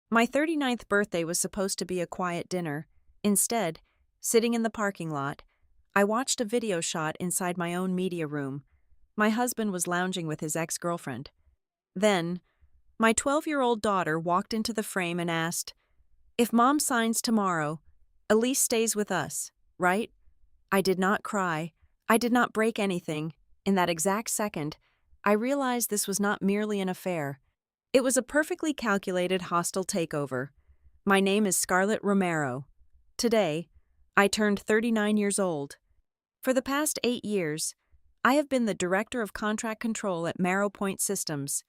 My 39th birthday was supposed to be a quiet dinner. Instead, sitting in the parking lot, I watched a video shot inside my own media room. My husband was lounging with his ex-girlfriend. Then, my 12-year-old daughter walked into the frame and asked, "If Mom signs tomorrow, Elise stays with us, right?" I did not cry. I did not break anything. In that exact second, I realized this was not merely an affair. It was a perfectly calculated hostile takeover. My name is Scarlett Romero. Today, I turned 39 years old. For the past 8 years, I have been the Director of Contract Control at Point Systems,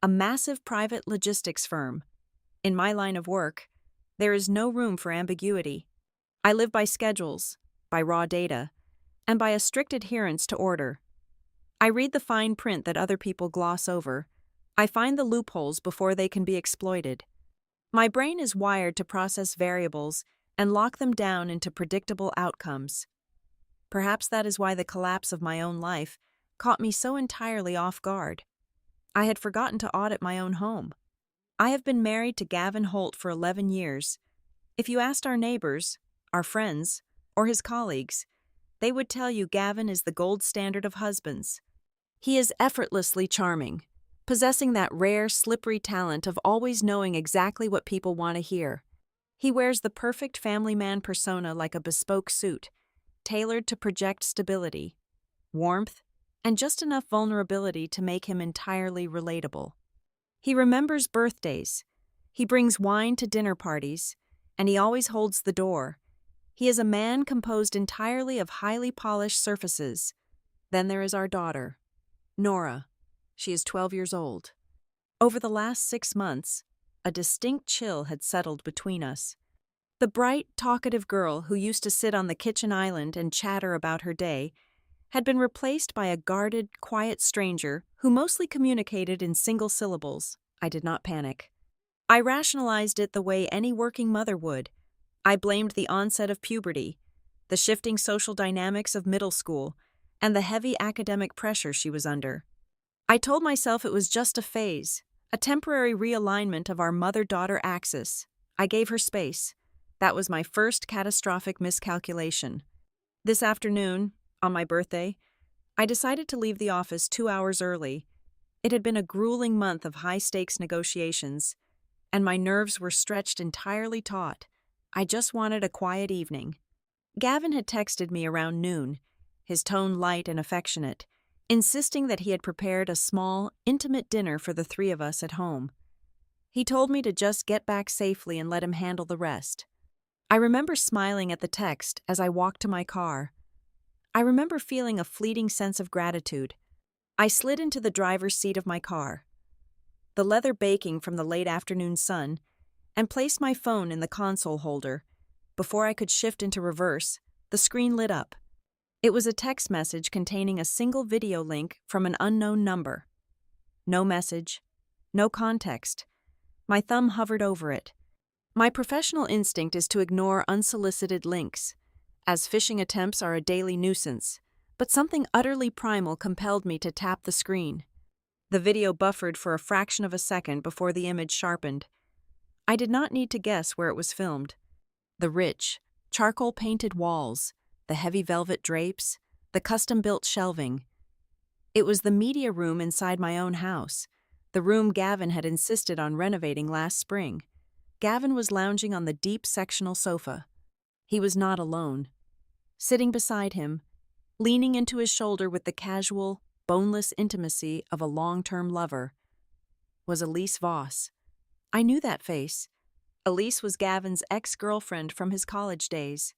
a massive private logistics firm. In my line of work, there is no room for ambiguity. I live by schedules, by raw data, and by a strict adherence to order. I read the fine print that other people gloss over. I find the loopholes before they can be exploited. My brain is wired to process variables and lock them down into predictable outcomes. Perhaps that is why the collapse of my own life caught me so entirely off guard. I had forgotten to audit my own home. I have been married to Gavin Holt for 11 years. If you asked our neighbors, our friends, or his colleagues, they would tell you Gavin is the gold standard of husbands. He is effortlessly charming, possessing that rare, slippery talent of always knowing exactly what people want to hear. He wears the perfect family man persona like a bespoke suit, tailored to project stability, warmth, and just enough vulnerability to make him entirely relatable. He remembers birthdays, he brings wine to dinner parties, and he always holds the door. He is a man composed entirely of highly polished surfaces. Then there is our daughter, Nora. She is 12 years old. Over the last 6 months, a distinct chill had settled between us. The bright, talkative girl who used to sit on the kitchen island and chatter about her day had been replaced by a guarded, quiet stranger who mostly communicated in single syllables. I did not panic. I rationalized it the way any working mother would. I blamed the onset of puberty, the shifting social dynamics of middle school, and the heavy academic pressure she was under. I told myself it was just a phase, a temporary realignment of our mother-daughter axis. I gave her space. That was my first catastrophic miscalculation. This afternoon, on my birthday, I decided to leave the office 2 hours early. It had been a grueling month of high-stakes negotiations, and my nerves were stretched entirely taut. I just wanted a quiet evening. Gavin had texted me around noon, his tone light and affectionate, insisting that he had prepared a small, intimate dinner for the 3 of us at home. He told me to just get back safely and let him handle the rest. I remember smiling at the text as I walked to my car. I remember feeling a fleeting sense of gratitude. I slid into the driver's seat of my car, the leather baking from the late afternoon sun, and placed my phone in the console holder. Before I could shift into reverse, the screen lit up. It was a text message containing a single video link from an unknown number. No message, no context. My thumb hovered over it. My professional instinct is to ignore unsolicited links, as phishing attempts are a daily nuisance, but something utterly primal compelled me to tap the screen. The video buffered for a fraction of a second before the image sharpened. I did not need to guess where it was filmed. The rich, charcoal-painted walls, the heavy velvet drapes, the custom-built shelving. It was the media room inside my own house, the room Gavin had insisted on renovating last spring. Gavin was lounging on the deep sectional sofa. He was not alone. Sitting beside him, leaning into his shoulder with the casual, boneless intimacy of a long-term lover, was Elise Voss. I knew that face. Elise was Gavin's ex-girlfriend from his college days.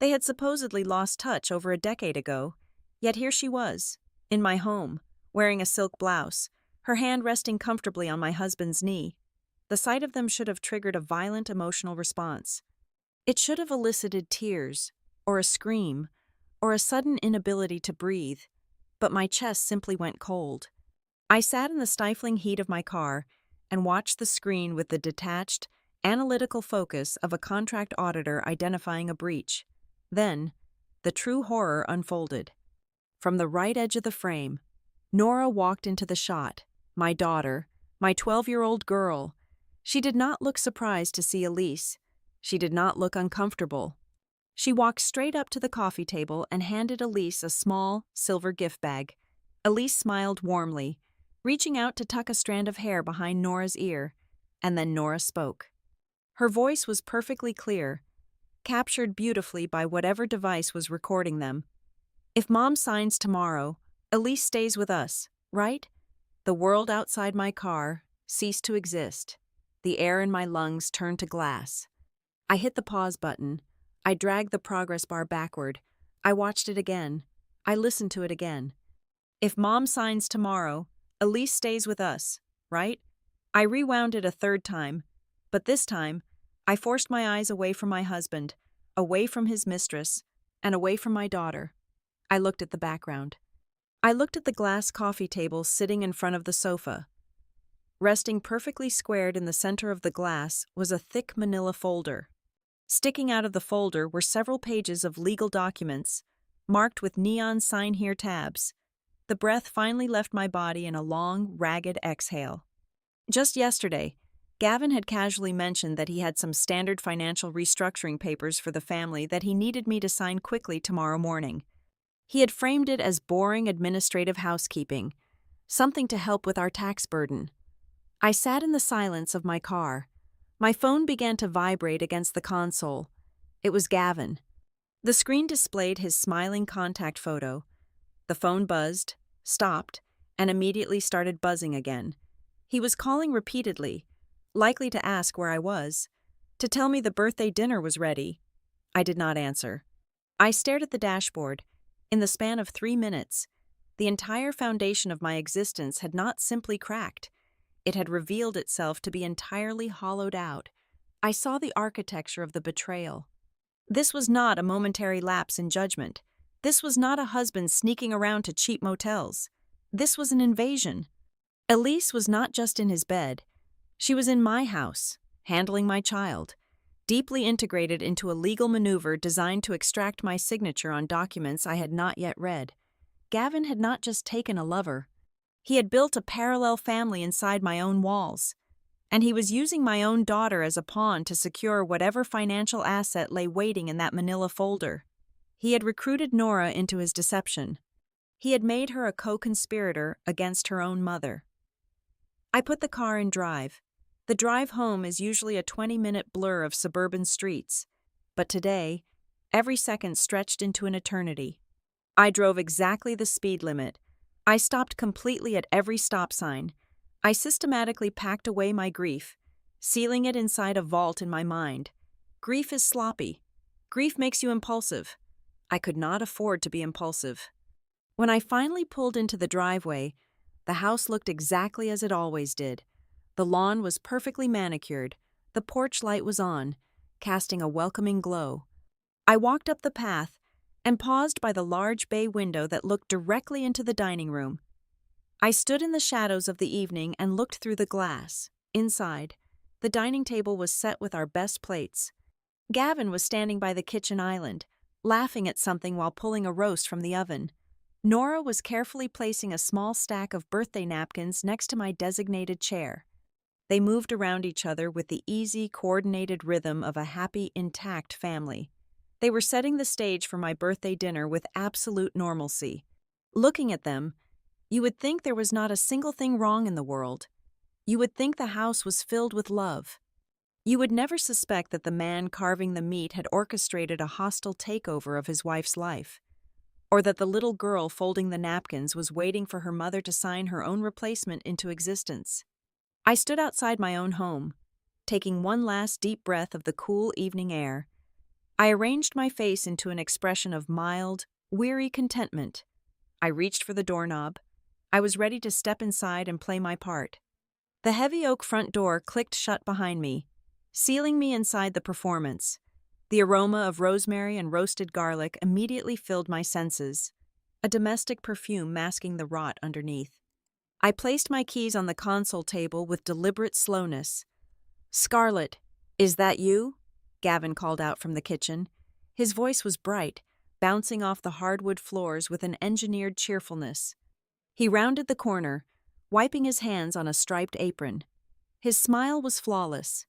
They had supposedly lost touch over a decade ago, yet here she was, in my home, wearing a silk blouse, her hand resting comfortably on my husband's knee. The sight of them should have triggered a violent emotional response. It should have elicited tears, or a scream, or a sudden inability to breathe, but my chest simply went cold. I sat in the stifling heat of my car and watched the screen with the detached, analytical focus of a contract auditor identifying a breach. Then, the true horror unfolded. From the right edge of the frame, Nora walked into the shot, my daughter, my 12-year-old girl. She did not look surprised to see Elise. She did not look uncomfortable. She walked straight up to the coffee table and handed Elise a small, silver gift bag. Elise smiled warmly, reaching out to tuck a strand of hair behind Nora's ear, and then Nora spoke. Her voice was perfectly clear, captured beautifully by whatever device was recording them. If Mom signs tomorrow, Elise stays with us, right? The world outside my car ceased to exist. The air in my lungs turned to glass. I hit the pause button. I dragged the progress bar backward. I watched it again. I listened to it again. If Mom signs tomorrow, Elise stays with us, right? I rewound it a third time, but this time, I forced my eyes away from my husband, away from his mistress, and away from my daughter. I looked at the background. I looked at the glass coffee table sitting in front of the sofa. Resting perfectly squared in the center of the glass was a thick manila folder. Sticking out of the folder were several pages of legal documents, marked with neon sign here tabs. The breath finally left my body in a long, ragged exhale. Just yesterday, Gavin had casually mentioned that he had some standard financial restructuring papers for the family that he needed me to sign quickly tomorrow morning. He had framed it as boring administrative housekeeping, something to help with our tax burden. I sat in the silence of my car. My phone began to vibrate against the console. It was Gavin. The screen displayed his smiling contact photo. The phone buzzed, stopped, and immediately started buzzing again. He was calling repeatedly, likely to ask where I was, to tell me the birthday dinner was ready. I did not answer. I stared at the dashboard. In the span of 3 minutes, the entire foundation of my existence had not simply cracked. It had revealed itself to be entirely hollowed out. I saw the architecture of the betrayal. This was not a momentary lapse in judgment. This was not a husband sneaking around to cheap motels. This was an invasion. Elise was not just in his bed. She was in my house, handling my child, deeply integrated into a legal maneuver designed to extract my signature on documents I had not yet read. Gavin had not just taken a lover. He had built a parallel family inside my own walls, and he was using my own daughter as a pawn to secure whatever financial asset lay waiting in that manila folder. He had recruited Nora into his deception. He had made her a co-conspirator against her own mother. I put the car in drive. The drive home is usually a 20-minute blur of suburban streets, but today, every second stretched into an eternity. I drove exactly the speed limit. I stopped completely at every stop sign. I systematically packed away my grief, sealing it inside a vault in my mind. Grief is sloppy. Grief makes you impulsive. I could not afford to be impulsive. When I finally pulled into the driveway, the house looked exactly as it always did. The lawn was perfectly manicured. The porch light was on, casting a welcoming glow. I walked up the path and paused by the large bay window that looked directly into the dining room. I stood in the shadows of the evening and looked through the glass. Inside, the dining table was set with our best plates. Gavin was standing by the kitchen island, laughing at something while pulling a roast from the oven. Nora was carefully placing a small stack of birthday napkins next to my designated chair. They moved around each other with the easy, coordinated rhythm of a happy, intact family. They were setting the stage for my birthday dinner with absolute normalcy. Looking at them, you would think there was not a single thing wrong in the world. You would think the house was filled with love. You would never suspect that the man carving the meat had orchestrated a hostile takeover of his wife's life, or that the little girl folding the napkins was waiting for her mother to sign her own replacement into existence. I stood outside my own home, taking one last deep breath of the cool evening air. I arranged my face into an expression of mild, weary contentment. I reached for the doorknob. I was ready to step inside and play my part. The heavy oak front door clicked shut behind me, sealing me inside the performance. The aroma of rosemary and roasted garlic immediately filled my senses, a domestic perfume masking the rot underneath. I placed my keys on the console table with deliberate slowness. "Scarlett, is that you?" Gavin called out from the kitchen. His voice was bright, bouncing off the hardwood floors with an engineered cheerfulness. He rounded the corner, wiping his hands on a striped apron. His smile was flawless,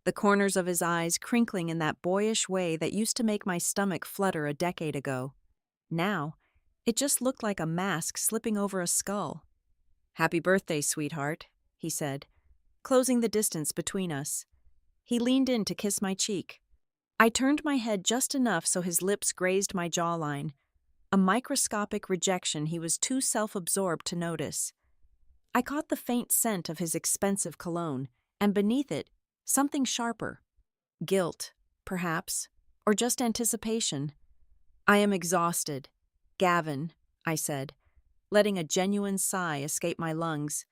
the corners of his eyes crinkling in that boyish way that used to make my stomach flutter a decade ago. Now, it just looked like a mask slipping over a skull. "Happy birthday, sweetheart," he said, closing the distance between us. He leaned in to kiss my cheek. I turned my head just enough so his lips grazed my jawline, a microscopic rejection he was too self-absorbed to notice. I caught the faint scent of his expensive cologne, and beneath it, something sharper. Guilt, perhaps, or just anticipation. "I am exhausted, Gavin," I said, letting a genuine sigh escape my lungs.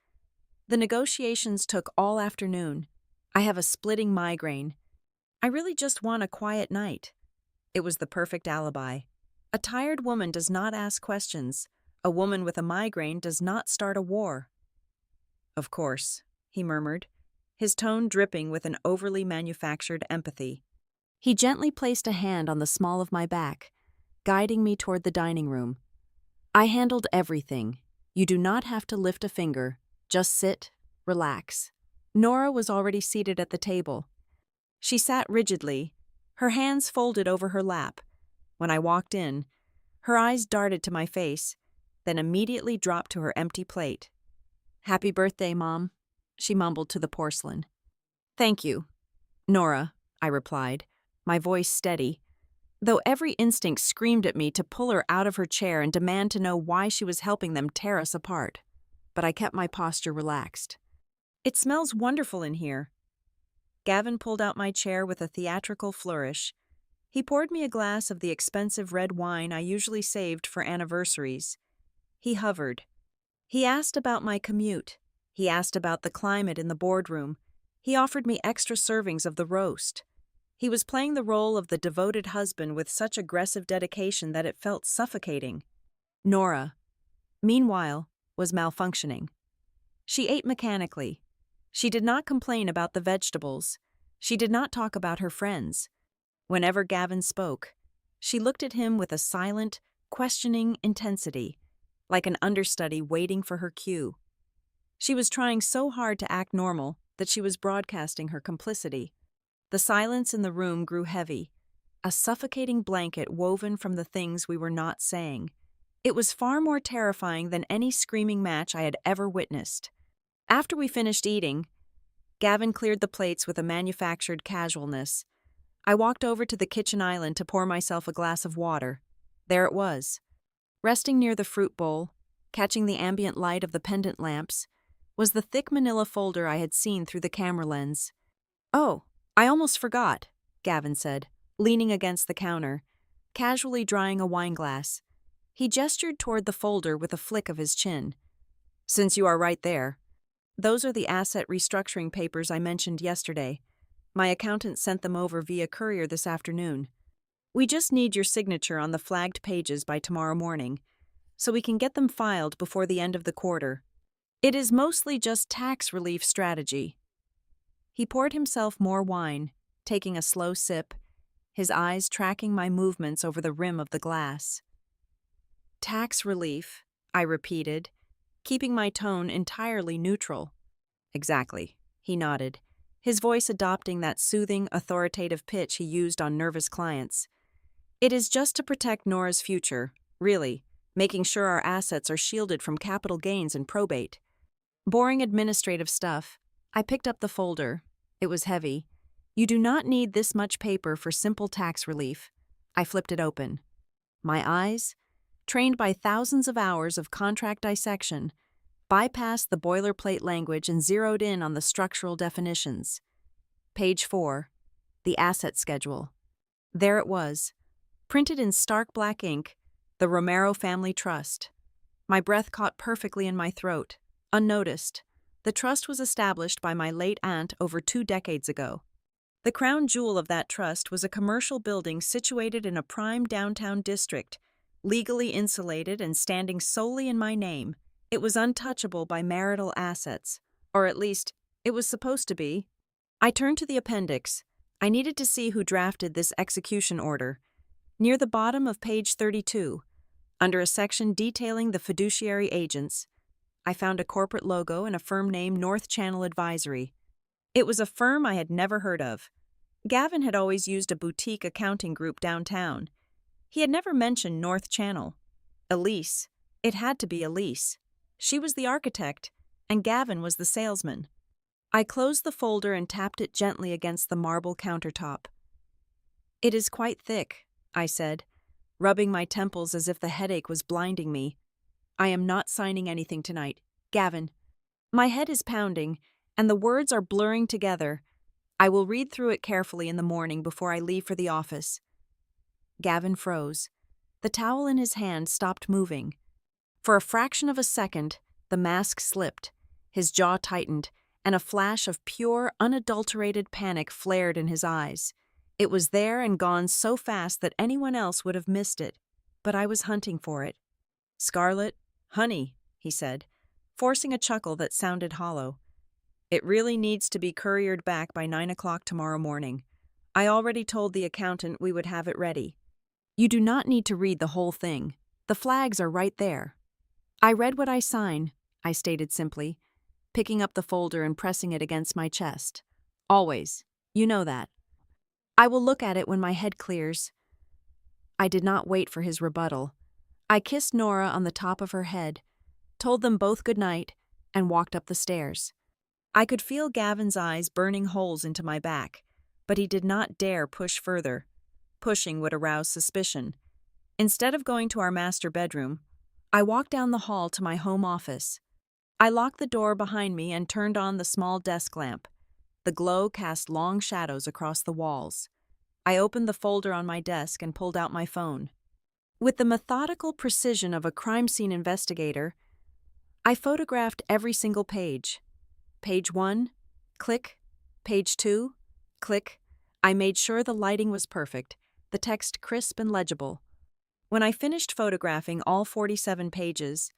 "The negotiations took all afternoon. I have a splitting migraine. I really just want a quiet night." It was the perfect alibi. A tired woman does not ask questions. A woman with a migraine does not start a war. "Of course," he murmured, his tone dripping with an overly manufactured empathy. He gently placed a hand on the small of my back, guiding me toward the dining room. "I handled everything. You do not have to lift a finger. Just sit, relax." Nora was already seated at the table. She sat rigidly, her hands folded over her lap. When I walked in, her eyes darted to my face, then immediately dropped to her empty plate. "Happy birthday, Mom," she mumbled to the porcelain. "Thank you, Nora," I replied, my voice steady, though every instinct screamed at me to pull her out of her chair and demand to know why she was helping them tear us apart. But I kept my posture relaxed. "It smells wonderful in here." Gavin pulled out my chair with a theatrical flourish. He poured me a glass of the expensive red wine I usually saved for anniversaries. He hovered. He asked about my commute. He asked about the climate in the boardroom. He offered me extra servings of the roast. He was playing the role of the devoted husband with such aggressive dedication that it felt suffocating. Nora, meanwhile, was malfunctioning. She ate mechanically. She did not complain about the vegetables. She did not talk about her friends. Whenever Gavin spoke, she looked at him with a silent, questioning intensity, like an understudy waiting for her cue. She was trying so hard to act normal that she was broadcasting her complicity. The silence in the room grew heavy, a suffocating blanket woven from the things we were not saying. It was far more terrifying than any screaming match I had ever witnessed. After we finished eating, Gavin cleared the plates with a manufactured casualness. I walked over to the kitchen island to pour myself a glass of water. There it was. Resting near the fruit bowl, catching the ambient light of the pendant lamps, was the thick manila folder I had seen through the camera lens. "Oh, I almost forgot," Gavin said, leaning against the counter, casually drying a wineglass. He gestured toward the folder with a flick of his chin. "Since you are right there, those are the asset restructuring papers I mentioned yesterday. My accountant sent them over via courier this afternoon. We just need your signature on the flagged pages by tomorrow morning, so we can get them filed before the end of the quarter. It is mostly just tax relief strategy." He poured himself more wine, taking a slow sip, his eyes tracking my movements over the rim of the glass. "Tax relief," I repeated, keeping my tone entirely neutral. "Exactly," he nodded, his voice adopting that soothing, authoritative pitch he used on nervous clients. "It is just to protect Nora's future, really, making sure our assets are shielded from capital gains and probate." Boring administrative stuff. I picked up the folder. It was heavy. "You do not need this much paper for simple tax relief." I flipped it open. My eyes, trained by thousands of hours of contract dissection, bypassed the boilerplate language and zeroed in on the structural definitions. Page 4, the asset schedule. There it was, printed in stark black ink, the Romero Family Trust. My breath caught perfectly in my throat, unnoticed. The trust was established by my late aunt over 2 decades ago. The crown jewel of that trust was a commercial building situated in a prime downtown district, legally insulated and standing solely in my name. It was untouchable by marital assets, or at least, it was supposed to be. I turned to the appendix. I needed to see who drafted this execution order. Near the bottom of page 32, under a section detailing the fiduciary agents, I found a corporate logo and a firm name, North Channel Advisory. It was a firm I had never heard of. Gavin had always used a boutique accounting group downtown. He had never mentioned North Channel. Elise. It had to be Elise. She was the architect, and Gavin was the salesman. I closed the folder and tapped it gently against the marble countertop. "It is quite thick," I said, rubbing my temples as if the headache was blinding me. "I am not signing anything tonight. Gavin." My head is pounding, and the words are blurring together. I will read through it carefully in the morning before I leave for the office. Gavin froze. The towel in his hand stopped moving. For a fraction of a second, the mask slipped, his jaw tightened, and a flash of pure, unadulterated panic flared in his eyes. It was there and gone so fast that anyone else would have missed it, but I was hunting for it. "Scarlett, honey," he said, forcing a chuckle that sounded hollow. "It really needs to be couriered back by 9 o'clock tomorrow morning. I already told the accountant we would have it ready." "You do not need to read the whole thing. The flags are right there." "I read what I sign," I stated simply, picking up the folder and pressing it against my chest. "Always. You know that." "I will look at it when my head clears." I did not wait for his rebuttal. I kissed Nora on the top of her head, told them both good night, and walked up the stairs. I could feel Gavin's eyes burning holes into my back, but he did not dare push further. Pushing would arouse suspicion. Instead of going to our master bedroom, I walked down the hall to my home office. I locked the door behind me and turned on the small desk lamp. The glow cast long shadows across the walls. I opened the folder on my desk and pulled out my phone. With the methodical precision of a crime scene investigator, I photographed every single page. Page 1, click. Page 2, click. I made sure the lighting was perfect, the text crisp and legible. When I finished photographing all 47 pages,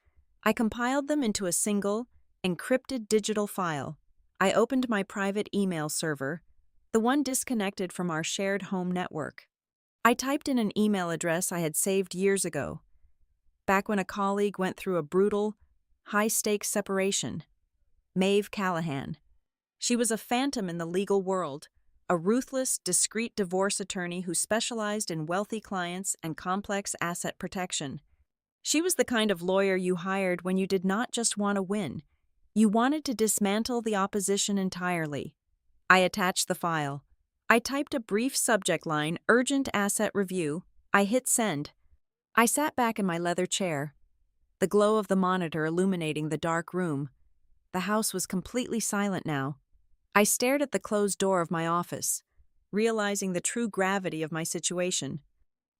I compiled them into a single, encrypted digital file. I opened my private email server, the one disconnected from our shared home network. I typed in an email address I had saved years ago, back when a colleague went through a brutal, high-stakes separation. Maeve Callahan. She was a phantom in the legal world, a ruthless, discreet divorce attorney who specialized in wealthy clients and complex asset protection. She was the kind of lawyer you hired when you did not just want to win. You wanted to dismantle the opposition entirely. I attached the file. I typed a brief subject line, "Urgent Asset Review." I hit send. I sat back in my leather chair, the glow of the monitor illuminating the dark room. The house was completely silent now. I stared at the closed door of my office, realizing the true gravity of my situation.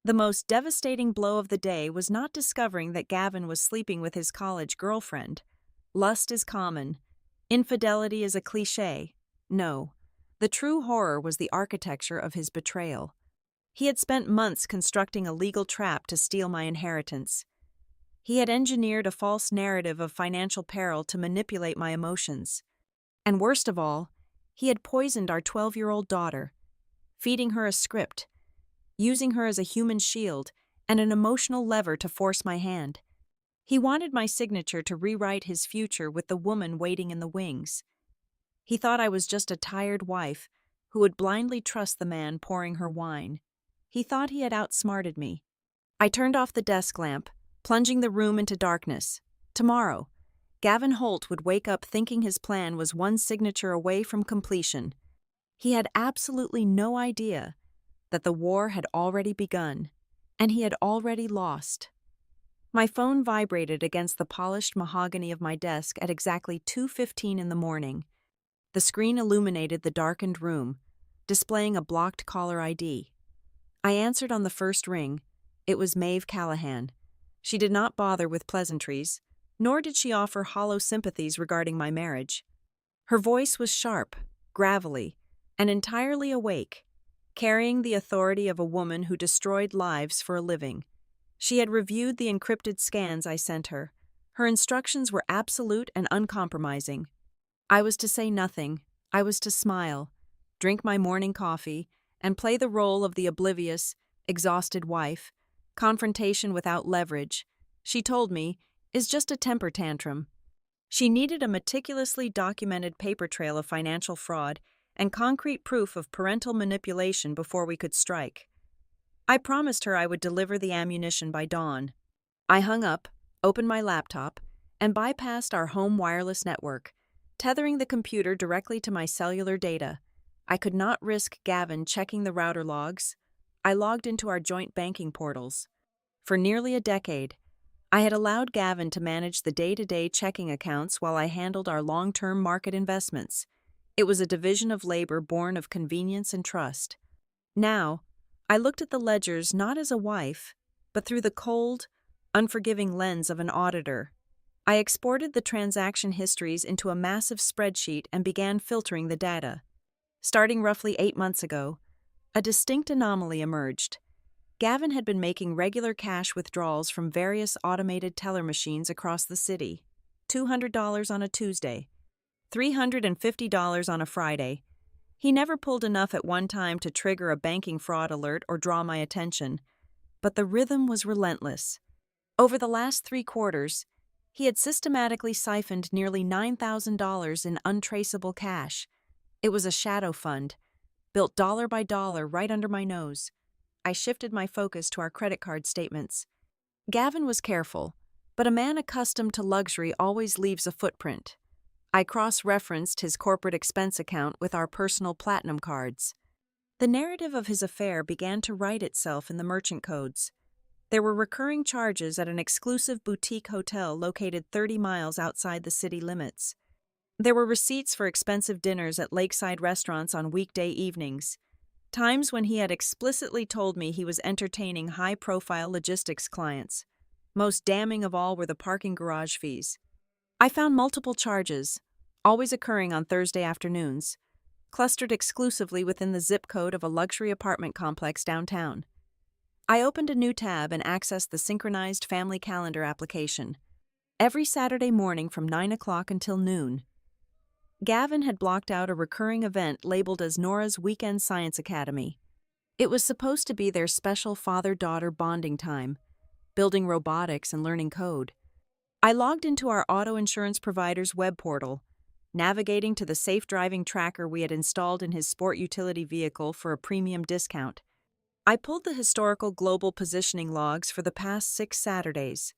The most devastating blow of the day was not discovering that Gavin was sleeping with his college girlfriend. Lust is common. Infidelity is a cliché. No. The true horror was the architecture of his betrayal. He had spent months constructing a legal trap to steal my inheritance. He had engineered a false narrative of financial peril to manipulate my emotions. And worst of all, he had poisoned our 12-year-old daughter, feeding her a script, using her as a human shield and an emotional lever to force my hand. He wanted my signature to rewrite his future with the woman waiting in the wings. He thought I was just a tired wife who would blindly trust the man pouring her wine. He thought he had outsmarted me. I turned off the desk lamp, plunging the room into darkness. Tomorrow, Gavin Holt would wake up thinking his plan was one signature away from completion. He had absolutely no idea that the war had already begun, and he had already lost. My phone vibrated against the polished mahogany of my desk at exactly 2:15 in the morning. The screen illuminated the darkened room, displaying a blocked caller ID. I answered on the first ring. It was Maeve Callahan. She did not bother with pleasantries, nor did she offer hollow sympathies regarding my marriage. Her voice was sharp, gravelly, and entirely awake, carrying the authority of a woman who destroyed lives for a living. She had reviewed the encrypted scans I sent her. Her instructions were absolute and uncompromising. I was to say nothing. I was to smile, drink my morning coffee, and play the role of the oblivious, exhausted wife. Confrontation without leverage, she told me, is just a temper tantrum. She needed a meticulously documented paper trail of financial fraud and concrete proof of parental manipulation before we could strike. I promised her I would deliver the ammunition by dawn. I hung up, opened my laptop, and bypassed our home wireless network, tethering the computer directly to my cellular data. I could not risk Gavin checking the router logs. I logged into our joint banking portals. For nearly a decade, I had allowed Gavin to manage the day-to-day checking accounts while I handled our long-term market investments. It was a division of labor born of convenience and trust. Now, I looked at the ledgers not as a wife, but through the cold, unforgiving lens of an auditor. I exported the transaction histories into a massive spreadsheet and began filtering the data. Starting roughly 8 months ago, a distinct anomaly emerged. Gavin had been making regular cash withdrawals from various automated teller machines across the city. $200 on a Tuesday, $350 on a Friday. He never pulled enough at one time to trigger a banking fraud alert or draw my attention, but the rhythm was relentless. Over the last 3 quarters, he had systematically siphoned nearly $9,000 in untraceable cash. It was a shadow fund, built dollar by dollar right under my nose. I shifted my focus to our credit card statements. Gavin was careful, but a man accustomed to luxury always leaves a footprint. I cross-referenced his corporate expense account with our personal platinum cards. The narrative of his affair began to write itself in the merchant codes. There were recurring charges at an exclusive boutique hotel located 30 miles outside the city limits. There were receipts for expensive dinners at lakeside restaurants on weekday evenings, times when he had explicitly told me he was entertaining high-profile logistics clients. Most damning of all were the parking garage fees. I found multiple charges, always occurring on Thursday afternoons, clustered exclusively within the zip code of a luxury apartment complex downtown. I opened a new tab and accessed the synchronized family calendar application. Every Saturday morning from 9 o'clock until noon, Gavin had blocked out a recurring event labeled as Nora's Weekend Science Academy. It was supposed to be their special father-daughter bonding time, building robotics and learning code. I logged into our auto insurance provider's web portal, navigating to the safe driving tracker we had installed in his sport utility vehicle for a premium discount. I pulled the historical global positioning logs for the past 6 Saturdays.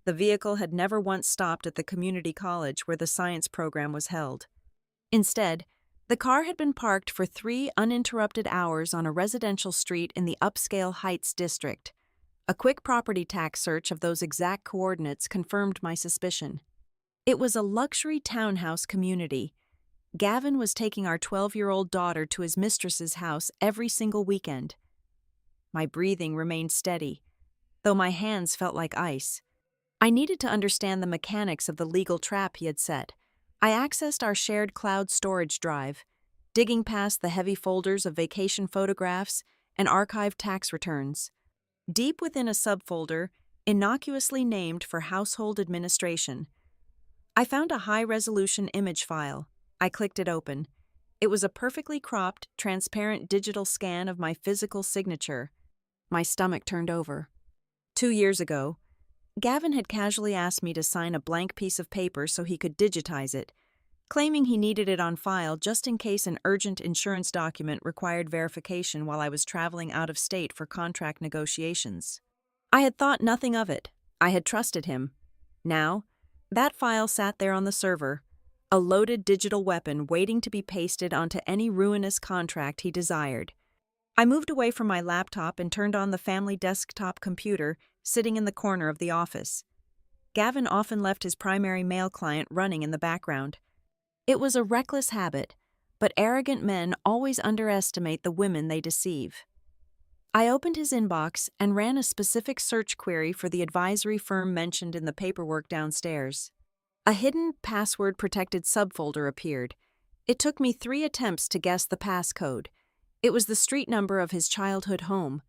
The vehicle had never once stopped at the community college where the science program was held. Instead, the car had been parked for 3 uninterrupted hours on a residential street in the upscale Heights district. A quick property tax search of those exact coordinates confirmed my suspicion. It was a luxury townhouse community. Gavin was taking our 12-year-old daughter to his mistress's house every single weekend. My breathing remained steady, though my hands felt like ice. I needed to understand the mechanics of the legal trap he had set. I accessed our shared cloud storage drive, digging past the heavy folders of vacation photographs and archived tax returns. Deep within a subfolder, innocuously named for household administration, I found a high-resolution image file. I clicked it open. It was a perfectly cropped, transparent digital scan of my physical signature. My stomach turned over. 2 years ago, Gavin had casually asked me to sign a blank piece of paper so he could digitize it, claiming he needed it on file just in case an urgent insurance document required verification while I was traveling out of state for contract negotiations. I had thought nothing of it. I had trusted him. Now, that file sat there on the server, a loaded digital weapon waiting to be pasted onto any ruinous contract he desired. I moved away from my laptop and turned on the family desktop computer sitting in the corner of the office. Gavin often left his primary mail client running in the background. It was a reckless habit, but arrogant men always underestimate the women they deceive. I opened his inbox and ran a specific search query for the advisory firm mentioned in the paperwork downstairs. A hidden, password-protected subfolder appeared. It took me 3 attempts to guess the passcode. It was the street number of his childhood home.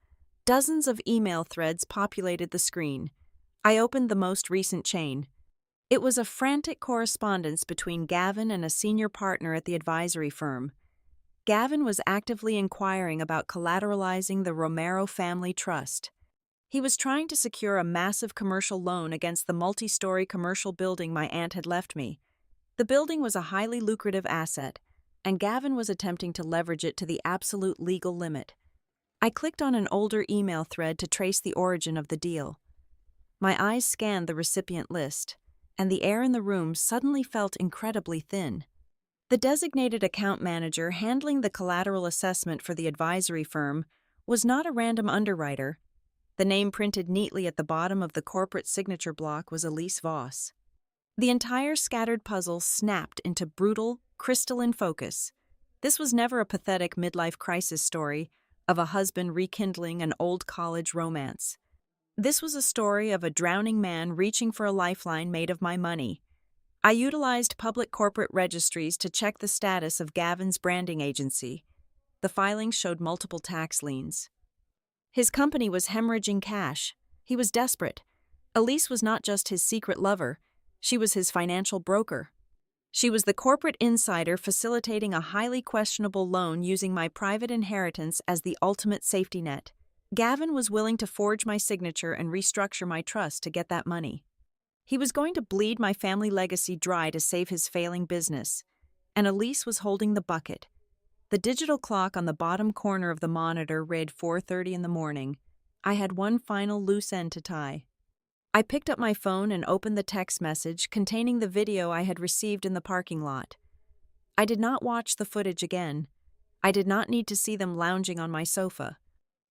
Dozens of email threads populated the screen. I opened the most recent chain. It was a frantic correspondence between Gavin and a senior partner at the advisory firm. Gavin was actively inquiring about collateralizing the Romero family trust. He was trying to secure a massive commercial loan against the multi-story commercial building my aunt had left me. The building was a highly lucrative asset, and Gavin was attempting to leverage it to the absolute legal limit. I clicked on an older email thread to trace the origin of the deal. My eyes scanned the recipient list, and the air in the room suddenly felt incredibly thin. The designated account manager handling the collateral assessment for the advisory firm was not a random underwriter. The name printed neatly at the bottom of the corporate signature block was Elise Voss. The entire scattered puzzle snapped into brutal, crystalline focus. This was never a pathetic midlife crisis story of a husband rekindling an old college romance. This was a story of a drowning man reaching for a lifeline made of my money. I utilized public corporate registries to check the status of Gavin's branding agency. The filings showed multiple tax liens. His company was hemorrhaging cash. He was desperate. Elise was not just his secret lover, she was his financial broker. She was the corporate insider facilitating a highly questionable loan using my private inheritance as the ultimate safety net. Gavin was willing to forge my signature and restructure my trust to get that money. He was going to bleed my family legacy dry to save his failing business, and Elise was holding the bucket. The digital clock on the bottom corner of the monitor read 4:30 in the morning. I had one final loose end to tie. I picked up my phone and opened the text message containing the video I had received in the parking lot. I did not watch the footage again. I did not need to see them lounging on my sofa.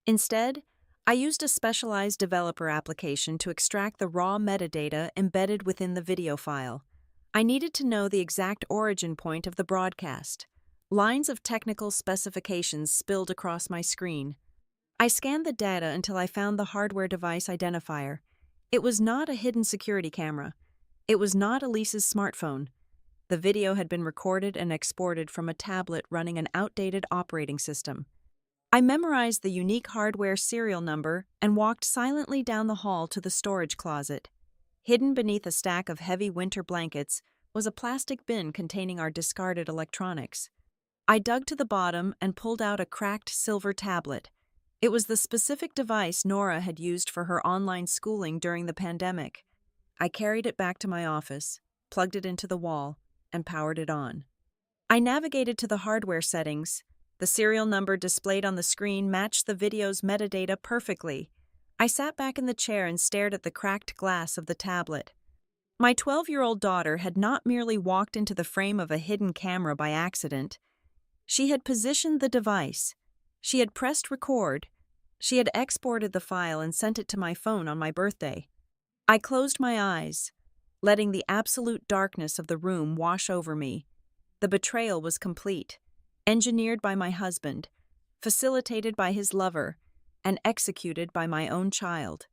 Instead, I used a specialized developer application to extract the raw metadata embedded within the video file. I needed to know the exact origin point of the broadcast. Lines of technical specifications spilled across my screen. I scanned the data until I found the hardware device identifier. It was not a hidden security camera. It was not Elise's smartphone. The video had been recorded and exported from a tablet running an outdated operating system. I memorized the unique hardware serial number and walked silently down the hall to the storage closet. Hidden beneath a stack of heavy winter blankets was a plastic bin containing our discarded electronics. I dug to the bottom and pulled out a cracked silver tablet. It was the specific device Nora had used for her online schooling during the pandemic. I carried it back to my office, plugged it into the wall, and powered it on. I navigated to the hardware settings. The serial number displayed on the screen matched the video's metadata perfectly. I sat back in the chair and stared at the cracked glass of the tablet. My 12-year-old daughter had not merely walked into the frame of a hidden camera by accident. She had positioned the device. She had pressed record. She had exported the file and sent it to my phone on my birthday. I closed my eyes, letting the absolute darkness of the room wash over me. The betrayal was complete, engineered by my husband, facilitated by his lover, and executed by my own child.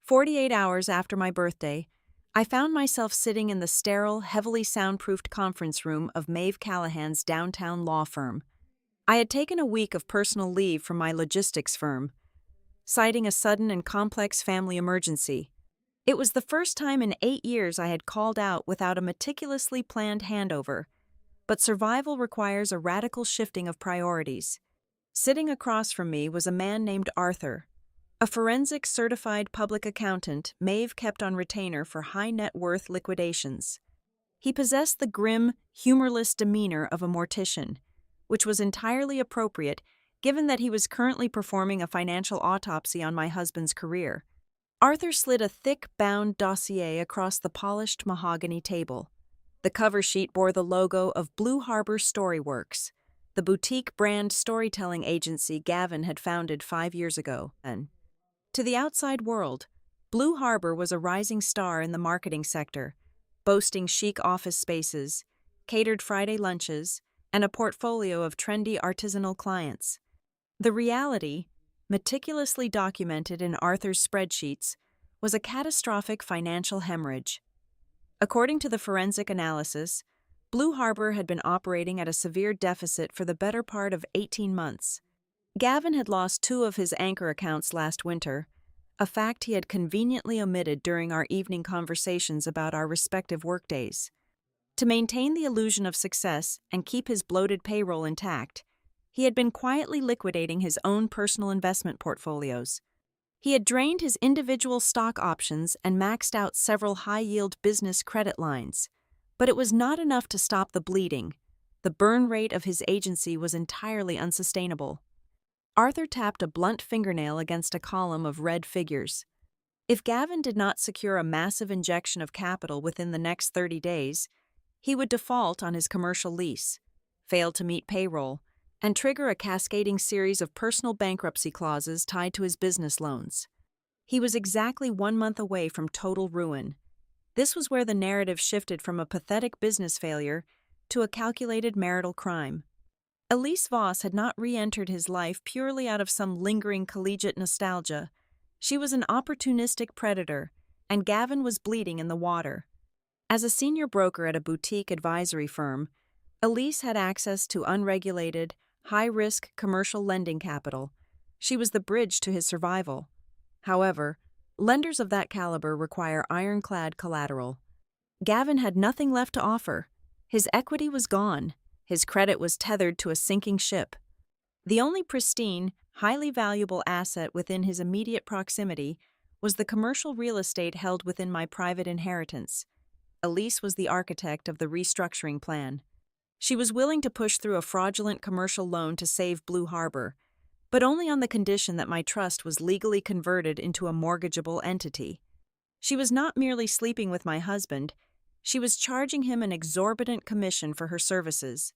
48 hours after my birthday, I found myself sitting in the sterile, heavily soundproofed conference room of Maeve Callahan's downtown law firm. I had taken a week of personal leave from my logistics firm, citing a sudden and complex family emergency. It was the first time in 8 years I had called out without a meticulously planned handover, but survival requires a radical shifting of priorities. Sitting across from me was a man named Arthur, a forensic certified public accountant Maeve kept on retainer for high net worth liquidations. He possessed the grim, humorless demeanor of a mortician, which was entirely appropriate given that he was currently performing a financial autopsy on my husband's career. Arthur slid a thick, bound dossier across the polished mahogany table. The cover sheet bore the logo of Blue Harbor Storyworks, the boutique brand storytelling agency Gavin had founded 5 years ago. And to the outside world, Blue Harbor was a rising star in the marketing sector, boasting chic office spaces, catered Friday lunches, and a portfolio of trendy artisanal clients. The reality, meticulously documented in Arthur's spreadsheets, was a catastrophic financial hemorrhage. According to the forensic analysis, Blue Harbor had been operating at a severe deficit for the better part of 18 months. Gavin had lost 2 of his anchor accounts last winter, a fact he had conveniently omitted during our evening conversations about our respective workdays. To maintain the illusion of success and keep his bloated payroll intact, he had been quietly liquidating his own personal investment portfolios. He had drained his individual stock options and maxed out several high-yield business credit lines. But it was not enough to stop the bleeding. The burn rate of his agency was entirely unsustainable. Arthur tapped a blunt fingernail against a column of red figures. If Gavin did not secure a massive injection of capital within the next 30 days, he would default on his commercial lease, fail to meet payroll, and trigger a cascading series of personal bankruptcy clauses tied to his business loans. He was exactly 1 month away from total ruin. This was where the narrative shifted from a pathetic business failure to a calculated marital crime. Elise Voss had not re-entered his life purely out of some lingering collegiate nostalgia. She was an opportunistic predator, and Gavin was bleeding in the water. As a senior broker at a boutique advisory firm, Elise had access to unregulated, high-risk commercial lending capital. She was the bridge to his survival. However, lenders of that caliber require ironclad collateral. Gavin had nothing left to offer. His equity was gone. His credit was tethered to a sinking ship. The only pristine, highly valuable asset within his immediate proximity was the commercial real estate held within my private inheritance. Elise was the architect of the restructuring plan. She was willing to push through a fraudulent commercial loan to save Blue Harbor, but only on the condition that my trust was legally converted into a mortgageable entity. She was not merely sleeping with my husband, she was charging him an exorbitant commission for her services.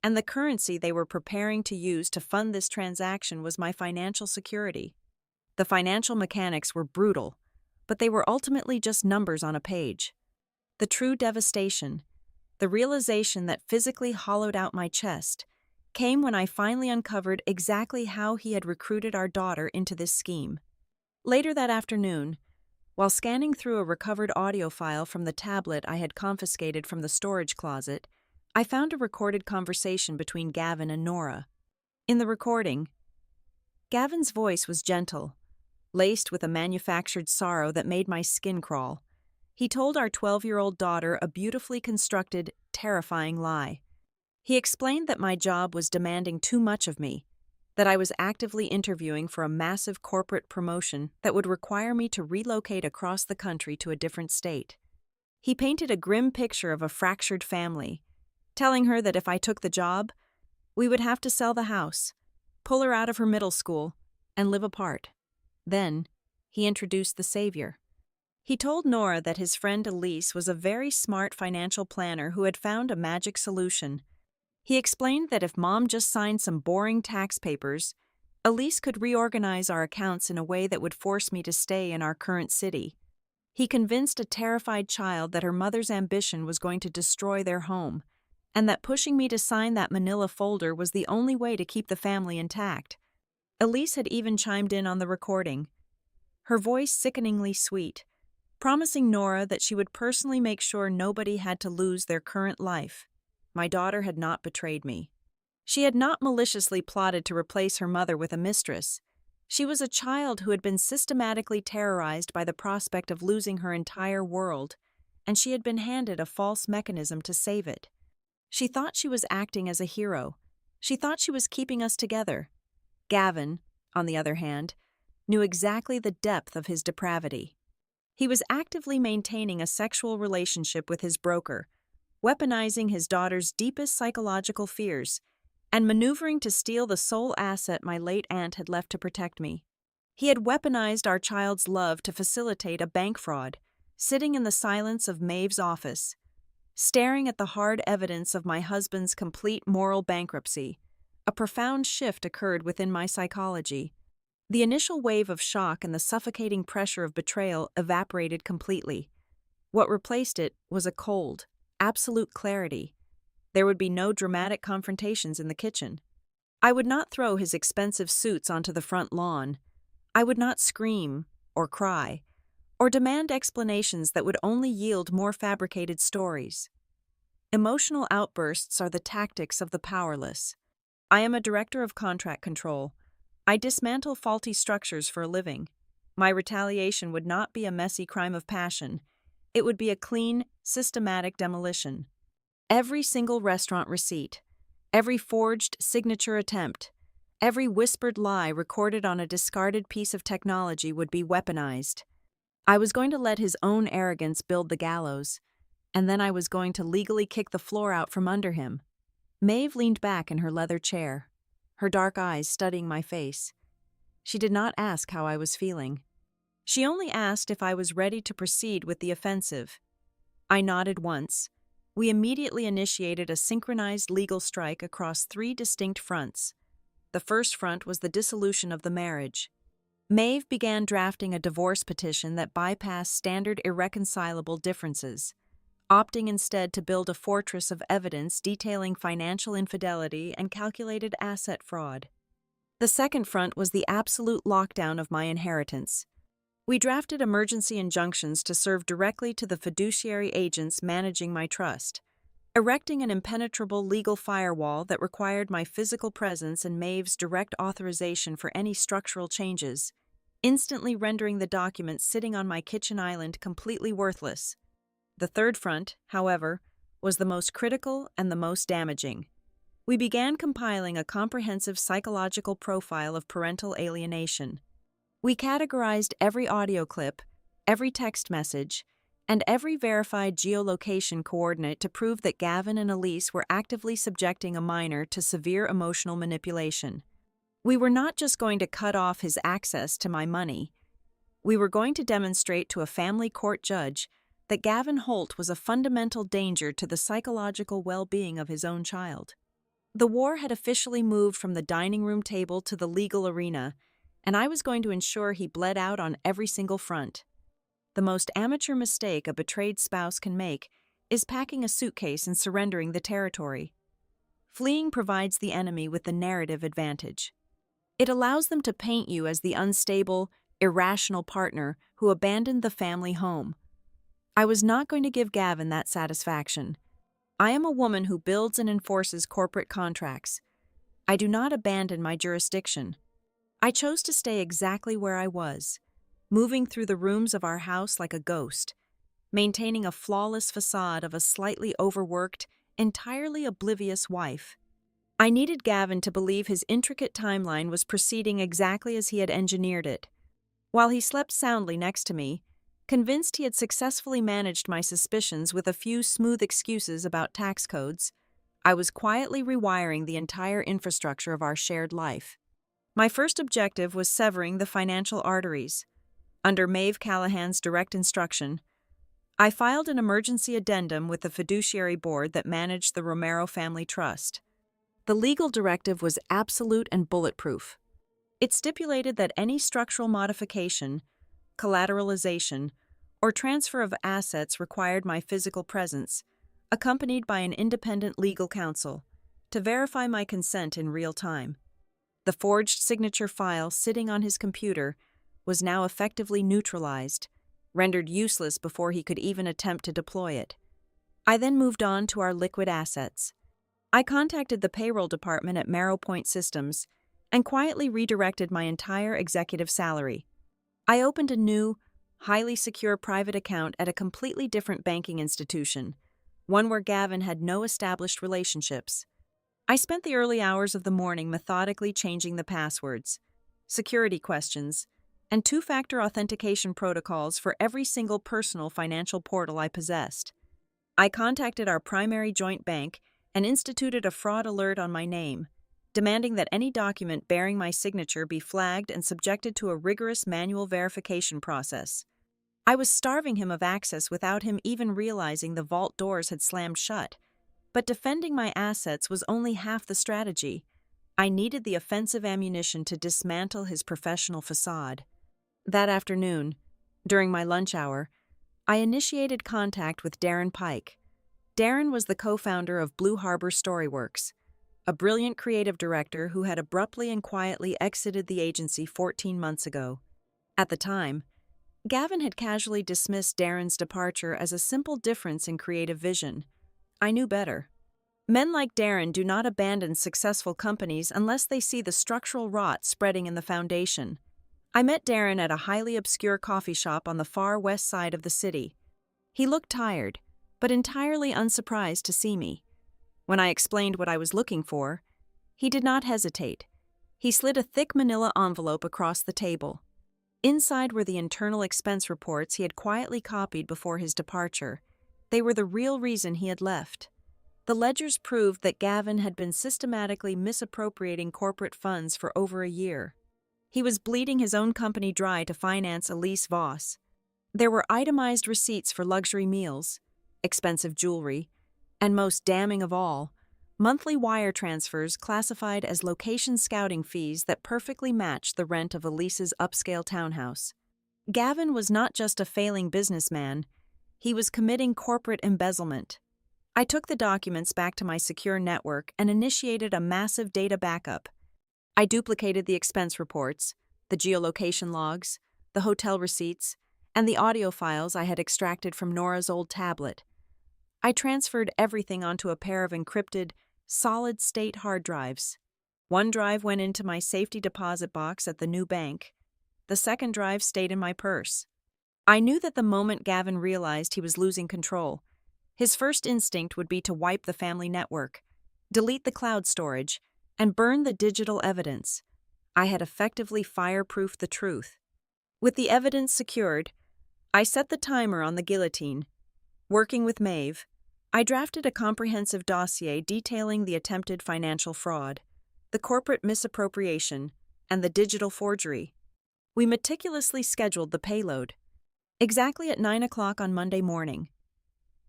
And the currency they were preparing to use to fund this transaction was my financial security. The financial mechanics were brutal, but they were ultimately just numbers on a page. The true devastation, the realization that physically hollowed out my chest, came when I finally uncovered exactly how he had recruited our daughter into this scheme. Later that afternoon, while scanning through a recovered audio file from the tablet I had confiscated from the storage closet, I found a recorded conversation between Gavin and Nora. In the recording, Gavin's voice was gentle, laced with a manufactured sorrow that made my skin crawl. He told our 12-year-old daughter a beautifully constructed, terrifying lie. He explained that my job was demanding too much of me, that I was actively interviewing for a massive corporate promotion that would require me to relocate across the country to a different state. He painted a grim picture of a fractured family, telling her that if I took the job, we would have to sell the house, pull her out of her middle school, and live apart. Then, he introduced the savior. He told Nora that his friend Elise was a very smart financial planner who had found a magic solution. He explained that if Mom just signed some boring tax papers, Elise could reorganize our accounts in a way that would force me to stay in our current city. He convinced a terrified child that her mother's ambition was going to destroy their home, and that pushing me to sign that manila folder was the only way to keep the family intact. Elise had even chimed in on the recording, her voice sickeningly sweet, promising Nora that she would personally make sure nobody had to lose their current life. My daughter had not betrayed me. She had not maliciously plotted to replace her mother with a mistress. She was a child who had been systematically terrorized by the prospect of losing her entire world, and she had been handed a false mechanism to save it. She thought she was acting as a hero. She thought she was keeping us together. Gavin, on the other hand, knew exactly the depth of his depravity. He was actively maintaining a sexual relationship with his broker, weaponizing his daughter's deepest psychological fears, and maneuvering to steal the sole asset my late aunt had left to protect me. He had weaponized our child's love to facilitate a bank fraud, sitting in the silence of Maeve's office, staring at the hard evidence of my husband's complete moral bankruptcy. A profound shift occurred within my psychology. The initial wave of shock and the suffocating pressure of betrayal evaporated completely. What replaced it was a cold, absolute clarity. There would be no dramatic confrontations in the kitchen. I would not throw his expensive suits onto the front lawn. I would not scream or cry or demand explanations that would only yield more fabricated stories. Emotional outbursts are the tactics of the powerless. I am a director of contract control. I dismantle faulty structures for a living. My retaliation would not be a messy crime of passion. It would be a clean, systematic demolition. Every single restaurant receipt, every forged signature attempt, Every whispered lie recorded on a discarded piece of technology would be weaponized. I was going to let his own arrogance build the gallows, and then I was going to legally kick the floor out from under him. Maeve leaned back in her leather chair, her dark eyes studying my face. She did not ask how I was feeling. She only asked if I was ready to proceed with the offensive. I nodded once. We immediately initiated a synchronized legal strike across 3 distinct fronts. The first front was the dissolution of the marriage. Maeve began drafting a divorce petition that bypassed standard irreconcilable differences, opting instead to build a fortress of evidence detailing financial infidelity and calculated asset fraud. The second front was the absolute lockdown of my inheritance. We drafted emergency injunctions to serve directly to the fiduciary agents managing my trust, erecting an impenetrable legal firewall that required my physical presence and Maeve's direct authorization for any structural changes, instantly rendering the documents sitting on my kitchen island completely worthless. The third front, however, was the most critical and the most damaging. We began compiling a comprehensive psychological profile of parental alienation. We categorized every audio clip, every text message, and every verified geolocation coordinate to prove that Gavin and Elise were actively subjecting a minor to severe emotional manipulation. We were not just going to cut off his access to my money. We were going to demonstrate to a family court judge that Gavin Holt was a fundamental danger to the psychological well-being of his own child. The war had officially moved from the dining room table to the legal arena, and I was going to ensure he bled out on every single front. The most amateur mistake a betrayed spouse can make is packing a suitcase and surrendering the territory. Fleeing provides the enemy with the narrative advantage. It allows them to paint you as the unstable, irrational partner who abandoned the family home. I was not going to give Gavin that satisfaction. I am a woman who builds and enforces corporate contracts. I do not abandon my jurisdiction. I chose to stay exactly where I was, moving through the rooms of our house like a ghost, maintaining a flawless facade of a slightly overworked, entirely oblivious wife. I needed Gavin to believe his intricate timeline was proceeding exactly as he had engineered it. While he slept soundly next to me, convinced he had successfully managed my suspicions with a few smooth excuses about tax codes, I was quietly rewiring the entire infrastructure of our shared life. My first objective was severing the financial arteries. Under Maeve Callahan's direct instruction, I filed an emergency addendum with the fiduciary board that managed the Romero Family Trust. The legal directive was absolute and bulletproof. It stipulated that any structural modification, collateralization, or transfer of assets required my physical presence, accompanied by an independent legal counsel, to verify my consent in real time. The forged signature file sitting on his computer was now effectively neutralized, rendered useless before he could even attempt to deploy it. I then moved on to our liquid assets. I contacted the payroll department at Marrow Point Systems and quietly redirected my entire executive salary. I opened a new, highly secure private account at a completely different banking institution, one where Gavin had no established relationships. I spent the early hours of the morning methodically changing the passwords, security questions, and two-factor authentication protocols for every single personal financial portal I possessed. I contacted our primary joint bank and instituted a fraud alert on my name, demanding that any document bearing my signature be flagged and subjected to a rigorous manual verification process. I was starving him of access without him even realizing the vault doors had slammed shut. But defending my assets was only half the strategy. I needed the offensive ammunition to dismantle his professional facade. That afternoon, during my lunch hour, I initiated contact with Darren Pike. Darren was the co-founder of Blue Harbor Storyworks, a brilliant creative director who had abruptly and quietly exited the agency 14 months ago. At the time, Gavin had casually dismissed Darren's departure as a simple difference in creative vision. I knew better. Men like Darren do not abandon successful companies unless they see the structural rot spreading in the foundation. I met Darren at a highly obscure coffee shop on the far west side of the city. He looked tired, but entirely unsurprised to see me. When I explained what I was looking for, he did not hesitate. He slid a thick manila envelope across the table. Inside were the internal expense reports he had quietly copied before his departure. They were the real reason he had left. The ledgers proved that Gavin had been systematically misappropriating corporate funds for over a year. He was bleeding his own company dry to finance Elise Voss. There were itemized receipts for luxury meals, expensive jewelry, and most damning of all, monthly wire transfers classified as location scouting fees that perfectly matched the rent of Elise's upscale townhouse. Gavin was not just a failing businessman, he was committing corporate embezzlement. I took the documents back to my secure network and initiated a massive data backup. I duplicated the expense reports, the geolocation logs, the hotel receipts, and the audio files I had extracted from Nora's old tablet. I transferred everything onto a pair of encrypted, solid-state hard drives. One drive went into my safety deposit box at the new bank. The second drive stayed in my purse. I knew that the moment Gavin realized he was losing control, his first instinct would be to wipe the family network, delete the cloud storage, and burn the digital evidence. I had effectively fireproofed the truth. With the evidence secured, I set the timer on the guillotine. Working with Maeve, I drafted a comprehensive dossier detailing the attempted financial fraud, the corporate misappropriation, and the digital forgery. We meticulously scheduled the payload. Exactly at 9 o'clock on Monday morning.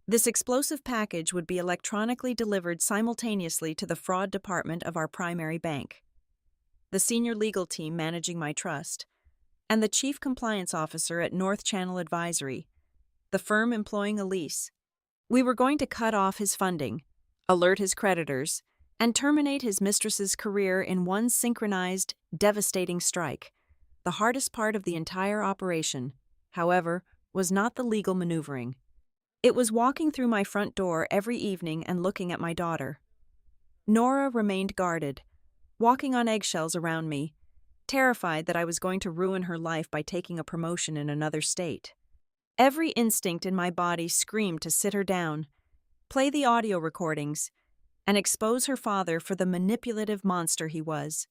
This explosive package would be electronically delivered simultaneously to the fraud department of our primary bank, the senior legal team managing my trust, and the chief compliance officer at North Channel Advisory, the firm employing Elise. We were going to cut off his funding, alert his creditors, and terminate his mistress's career in one synchronized, devastating strike. The hardest part of the entire operation, however, was not the legal maneuvering. It was walking through my front door every evening and looking at my daughter. Nora remained guarded, walking on eggshells around me, terrified that I was going to ruin her life by taking a promotion in another state. Every instinct in my body screamed to sit her down, play the audio recordings, and expose her father for the manipulative monster he was.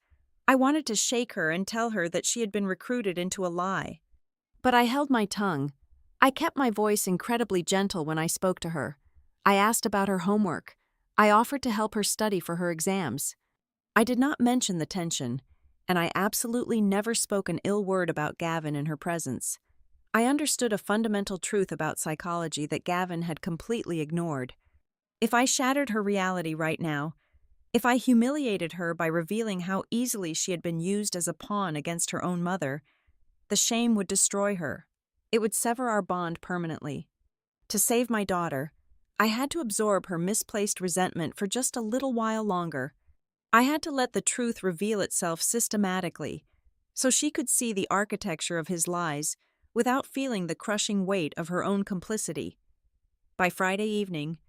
I wanted to shake her and tell her that she had been recruited into a lie. But I held my tongue. I kept my voice incredibly gentle when I spoke to her. I asked about her homework. I offered to help her study for her exams. I did not mention the tension, and I absolutely never spoke an ill word about Gavin in her presence. I understood a fundamental truth about psychology that Gavin had completely ignored. If I shattered her reality right now, if I humiliated her by revealing how easily she had been used as a pawn against her own mother, the shame would destroy her. It would sever our bond permanently. To save my daughter, I had to absorb her misplaced resentment for just a little while longer. I had to let the truth reveal itself systematically, so she could see the architecture of his lies without feeling the crushing weight of her own complicity. By Friday evening,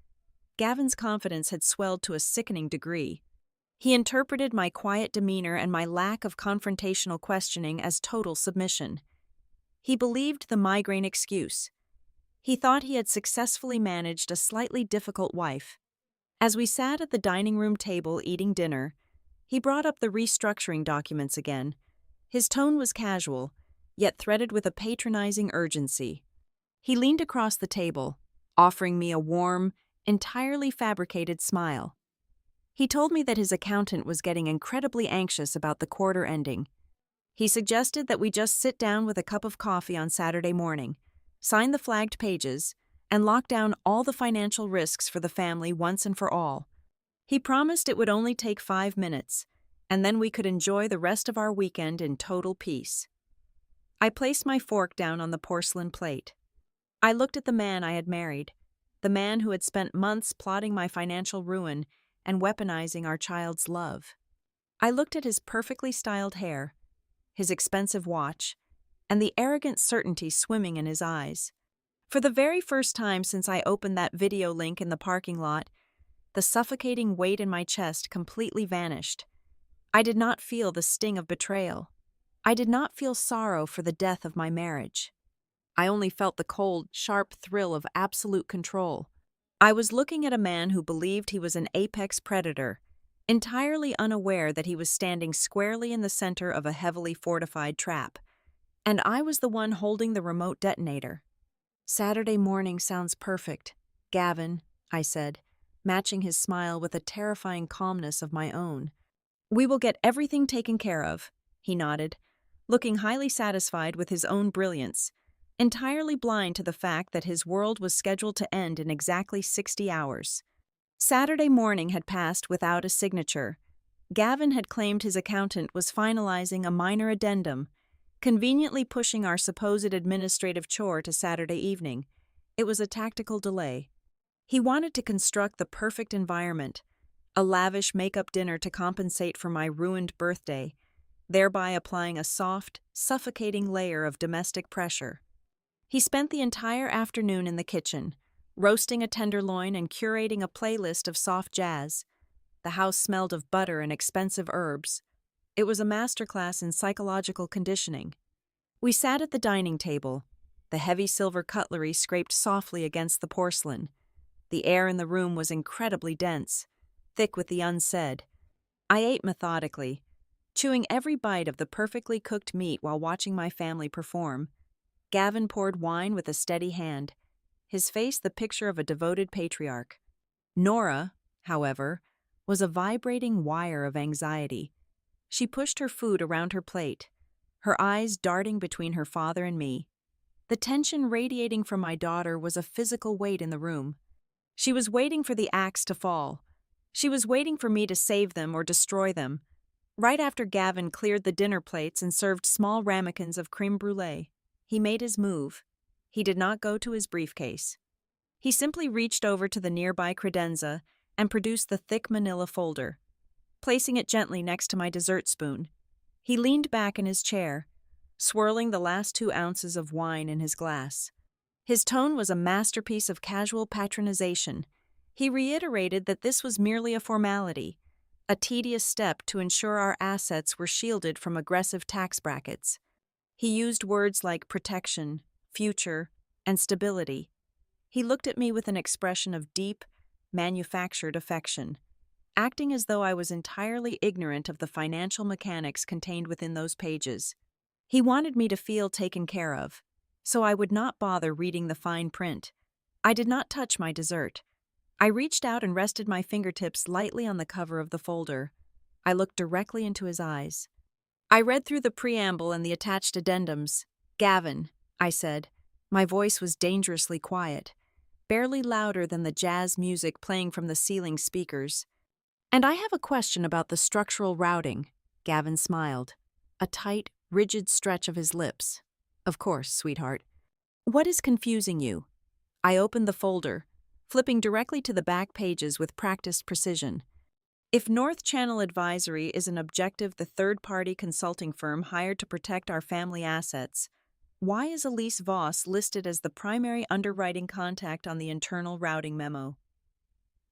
Gavin's confidence had swelled to a sickening degree. He interpreted my quiet demeanor and my lack of confrontational questioning as total submission. He believed the migraine excuse. He thought he had successfully managed a slightly difficult wife. As we sat at the dining room table eating dinner, he brought up the restructuring documents again. His tone was casual, yet threaded with a patronizing urgency. He leaned across the table, offering me a warm, entirely fabricated smile. He told me that his accountant was getting incredibly anxious about the quarter ending. He suggested that we just sit down with a cup of coffee on Saturday morning, sign the flagged pages, and lock down all the financial risks for the family once and for all. He promised it would only take 5 minutes, and then we could enjoy the rest of our weekend in total peace. I placed my fork down on the porcelain plate. I looked at the man I had married, the man who had spent months plotting my financial ruin and weaponizing our child's love. I looked at his perfectly styled hair, his expensive watch, and the arrogant certainty swimming in his eyes. For the very first time since I opened that video link in the parking lot, the suffocating weight in my chest completely vanished. I did not feel the sting of betrayal. I did not feel sorrow for the death of my marriage. I only felt the cold, sharp thrill of absolute control. I was looking at a man who believed he was an apex predator, entirely unaware that he was standing squarely in the center of a heavily fortified trap, and I was the one holding the remote detonator. "Saturday morning sounds perfect, Gavin," I said, matching his smile with a terrifying calmness of my own. "We will get everything taken care of," he nodded, looking highly satisfied with his own brilliance, entirely blind to the fact that his world was scheduled to end in exactly 60 hours. Saturday morning had passed without a signature. Gavin had claimed his accountant was finalizing a minor addendum, conveniently pushing our supposed administrative chore to Saturday evening. It was a tactical delay. He wanted to construct the perfect environment, a lavish make-up dinner to compensate for my ruined birthday, thereby applying a soft, suffocating layer of domestic pressure. He spent the entire afternoon in the kitchen, roasting a tenderloin and curating a playlist of soft jazz. The house smelled of butter and expensive herbs. It was a masterclass in psychological conditioning. We sat at the dining table. The heavy silver cutlery scraped softly against the porcelain. The air in the room was incredibly dense, thick with the unsaid. I ate methodically, chewing every bite of the perfectly cooked meat while watching my family perform. Gavin poured wine with a steady hand, his face the picture of a devoted patriarch. Nora, however, was a vibrating wire of anxiety. She pushed her food around her plate, her eyes darting between her father and me. The tension radiating from my daughter was a physical weight in the room. She was waiting for the axe to fall. She was waiting for me to save them or destroy them. Right after Gavin cleared the dinner plates and served small ramekins of creme brulee, he made his move. He did not go to his briefcase. He simply reached over to the nearby credenza and produced the thick manila folder. Placing it gently next to my dessert spoon, he leaned back in his chair, swirling the last 2 ounces of wine in his glass. His tone was a masterpiece of casual patronization. He reiterated that this was merely a formality, a tedious step to ensure our assets were shielded from aggressive tax brackets. He used words like protection, future, and stability. He looked at me with an expression of deep, manufactured affection, acting as though I was entirely ignorant of the financial mechanics contained within those pages. He wanted me to feel taken care of, so I would not bother reading the fine print. I did not touch my dessert. I reached out and rested my fingertips lightly on the cover of the folder. I looked directly into his eyes. I read through the preamble and the attached addendums. "Gavin," I said. My voice was dangerously quiet, barely louder than the jazz music playing from the ceiling speakers. "And I have a question about the structural routing." Gavin smiled, a tight, rigid stretch of his lips. "Of course, sweetheart. What is confusing you?" I opened the folder, flipping directly to the back pages with practiced precision. If North Channel Advisory is an objective the third-party consulting firm hired to protect our family assets, why is Elise Voss listed as the primary underwriting contact on the internal routing memo?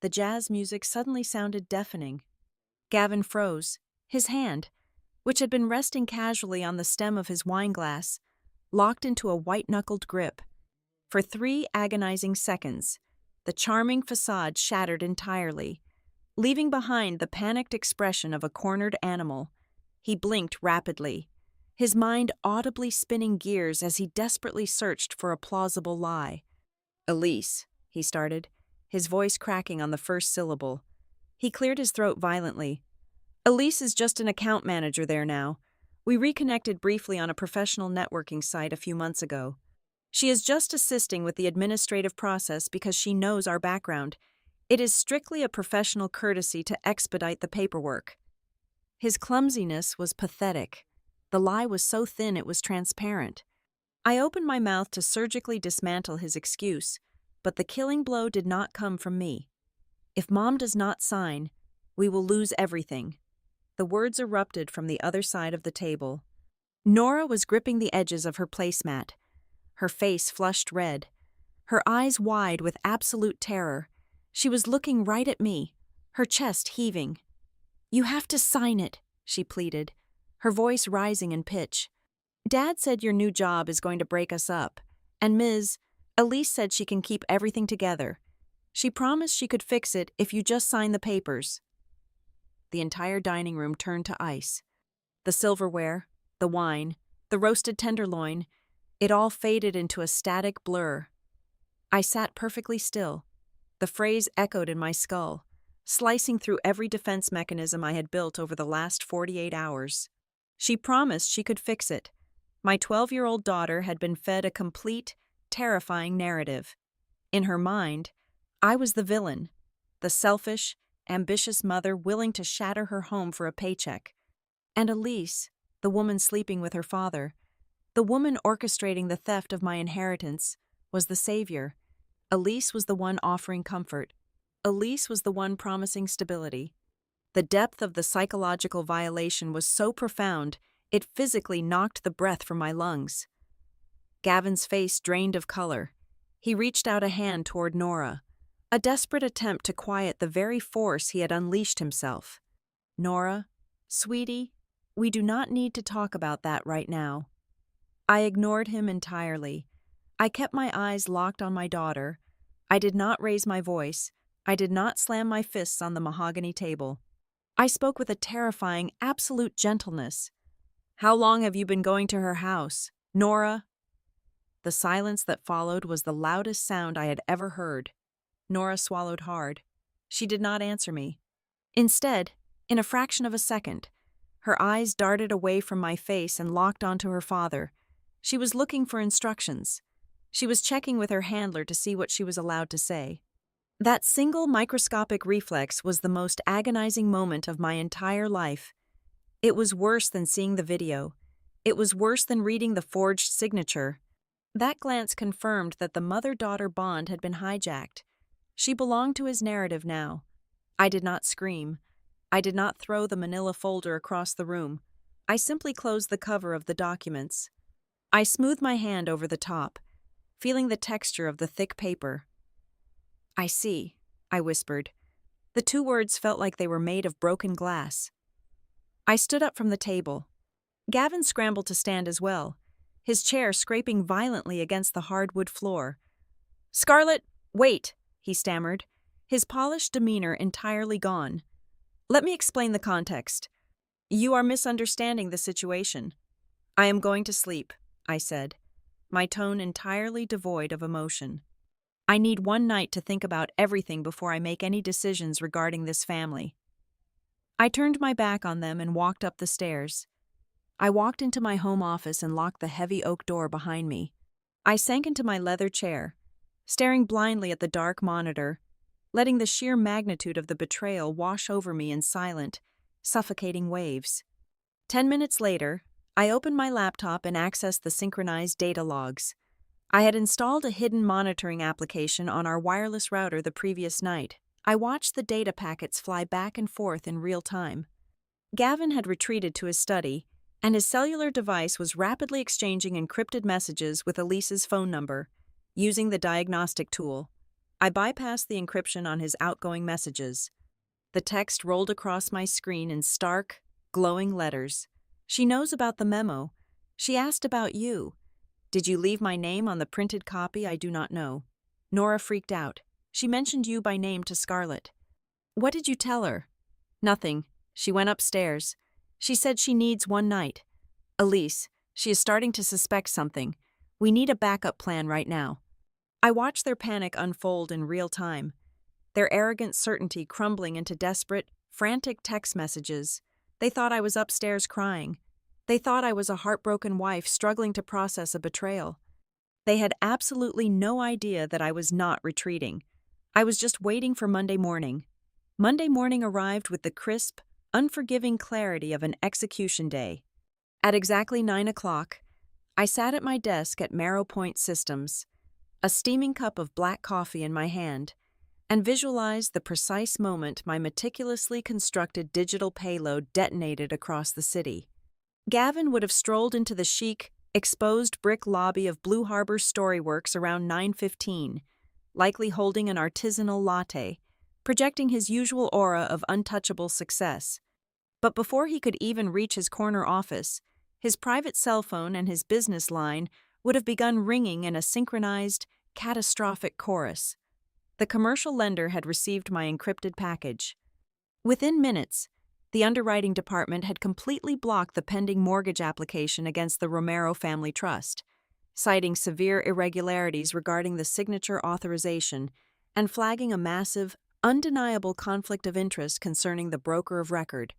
The jazz music suddenly sounded deafening. Gavin froze, his hand, which had been resting casually on the stem of his wineglass, locked into a white-knuckled grip. For 3 agonizing seconds, the charming facade shattered entirely, leaving behind the panicked expression of a cornered animal. He blinked rapidly, his mind audibly spinning gears as he desperately searched for a plausible lie. "Elise," he started, his voice cracking on the first syllable. He cleared his throat violently. "Elise is just an account manager there now. We reconnected briefly on a professional networking site a few months ago. She is just assisting with the administrative process because she knows our background. It is strictly a professional courtesy to expedite the paperwork." His clumsiness was pathetic. The lie was so thin it was transparent. I opened my mouth to surgically dismantle his excuse, but the killing blow did not come from me. "If Mom does not sign, we will lose everything." The words erupted from the other side of the table. Nora was gripping the edges of her placemat, her face flushed red, her eyes wide with absolute terror. She was looking right at me, her chest heaving. "You have to sign it," she pleaded, her voice rising in pitch. "Dad said your new job is going to break us up, and Elise said she can keep everything together. She promised she could fix it if you just sign the papers." the entire dining room turned to ice. The silverware, the wine, the roasted tenderloin, it all faded into a static blur. I sat perfectly still. The phrase echoed in my skull, slicing through every defense mechanism I had built over the last 48 hours. She promised she could fix it. My 12-year-old daughter had been fed a complete, terrifying narrative. In her mind, I was the villain, the selfish, ambitious mother willing to shatter her home for a paycheck. And Elise, the woman sleeping with her father, the woman orchestrating the theft of my inheritance, was the savior. Elise was the one offering comfort. Elise was the one promising stability. The depth of the psychological violation was so profound, it physically knocked the breath from my lungs. Gavin's face drained of color. He reached out a hand toward Nora, a desperate attempt to quiet the very force he had unleashed himself. Nora, sweetie, we do not need to talk about that right now. I ignored him entirely. I kept my eyes locked on my daughter. I did not raise my voice. I did not slam my fists on the mahogany table. I spoke with a terrifying, absolute gentleness. How long have you been going to her house, Nora? The silence that followed was the loudest sound I had ever heard. Nora swallowed hard. She did not answer me. Instead, in a fraction of a second, her eyes darted away from my face and locked onto her father. She was looking for instructions. She was checking with her handler to see what she was allowed to say. That single microscopic reflex was the most agonizing moment of my entire life. It was worse than seeing the video. It was worse than reading the forged signature. That glance confirmed that the mother-daughter bond had been hijacked. She belonged to his narrative now. I did not scream. I did not throw the manila folder across the room. I simply closed the cover of the documents. I smoothed my hand over the top, feeling the texture of the thick paper. I see, I whispered. The two words felt like they were made of broken glass. I stood up from the table. Gavin scrambled to stand as well, his chair scraping violently against the hardwood floor. "Scarlett, wait," he stammered, his polished demeanor entirely gone. "Let me explain the context. You are misunderstanding the situation. I am going to sleep," I said, my tone entirely devoid of emotion. I need one night to think about everything before I make any decisions regarding this family. I turned my back on them and walked up the stairs. I walked into my home office and locked the heavy oak door behind me. I sank into my leather chair, staring blindly at the dark monitor, letting the sheer magnitude of the betrayal wash over me in silent, suffocating waves. 10 minutes later, I opened my laptop and accessed the synchronized data logs. I had installed a hidden monitoring application on our wireless router the previous night. I watched the data packets fly back and forth in real time. Gavin had retreated to his study, and his cellular device was rapidly exchanging encrypted messages with Elise's phone number, using the diagnostic tool. I bypassed the encryption on his outgoing messages. The text rolled across my screen in stark, glowing letters. "She knows about the memo. She asked about you. Did you leave my name on the printed copy? I do not know." Nora freaked out. "She mentioned you by name to Scarlett." "What did you tell her?" "Nothing. She went upstairs. She said she needs one night. Elise, she is starting to suspect something. We need a backup plan right now." I watched their panic unfold in real time, their arrogant certainty crumbling into desperate, frantic text messages. They thought I was upstairs crying. They thought I was a heartbroken wife struggling to process a betrayal. They had absolutely no idea that I was not retreating. I was just waiting for Monday morning. Monday morning arrived with the crisp, unforgiving clarity of an execution day. At exactly 9 o'clock, I sat at my desk at Marrow Point Systems, a steaming cup of black coffee in my hand, and visualized the precise moment my meticulously constructed digital payload detonated across the city. Gavin would have strolled into the chic, exposed brick lobby of Blue Harbor Storyworks around 9:15, likely holding an artisanal latte, projecting his usual aura of untouchable success. But before he could even reach his corner office, his private cell phone and his business line would have begun ringing in a synchronized, catastrophic chorus. The commercial lender had received my encrypted package. Within minutes, The underwriting department had completely blocked the pending mortgage application against the Romero Family Trust, citing severe irregularities regarding the signature authorization and flagging a massive, undeniable conflict of interest concerning the broker of record.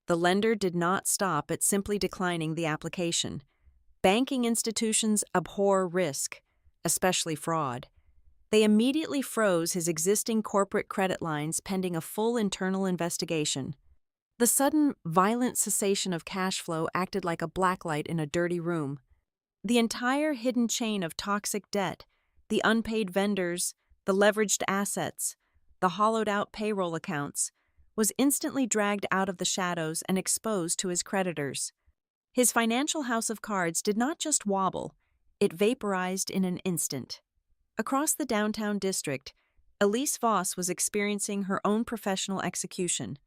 The lender did not stop at simply declining the application. Banking institutions abhor risk, especially fraud. They immediately froze his existing corporate credit lines pending a full internal investigation. The sudden, violent cessation of cash flow acted like a blacklight in a dirty room. The entire hidden chain of toxic debt, the unpaid vendors, the leveraged assets, the hollowed-out payroll accounts, was instantly dragged out of the shadows and exposed to his creditors. His financial house of cards did not just wobble, it vaporized in an instant. Across the downtown district, Elise Voss was experiencing her own professional execution.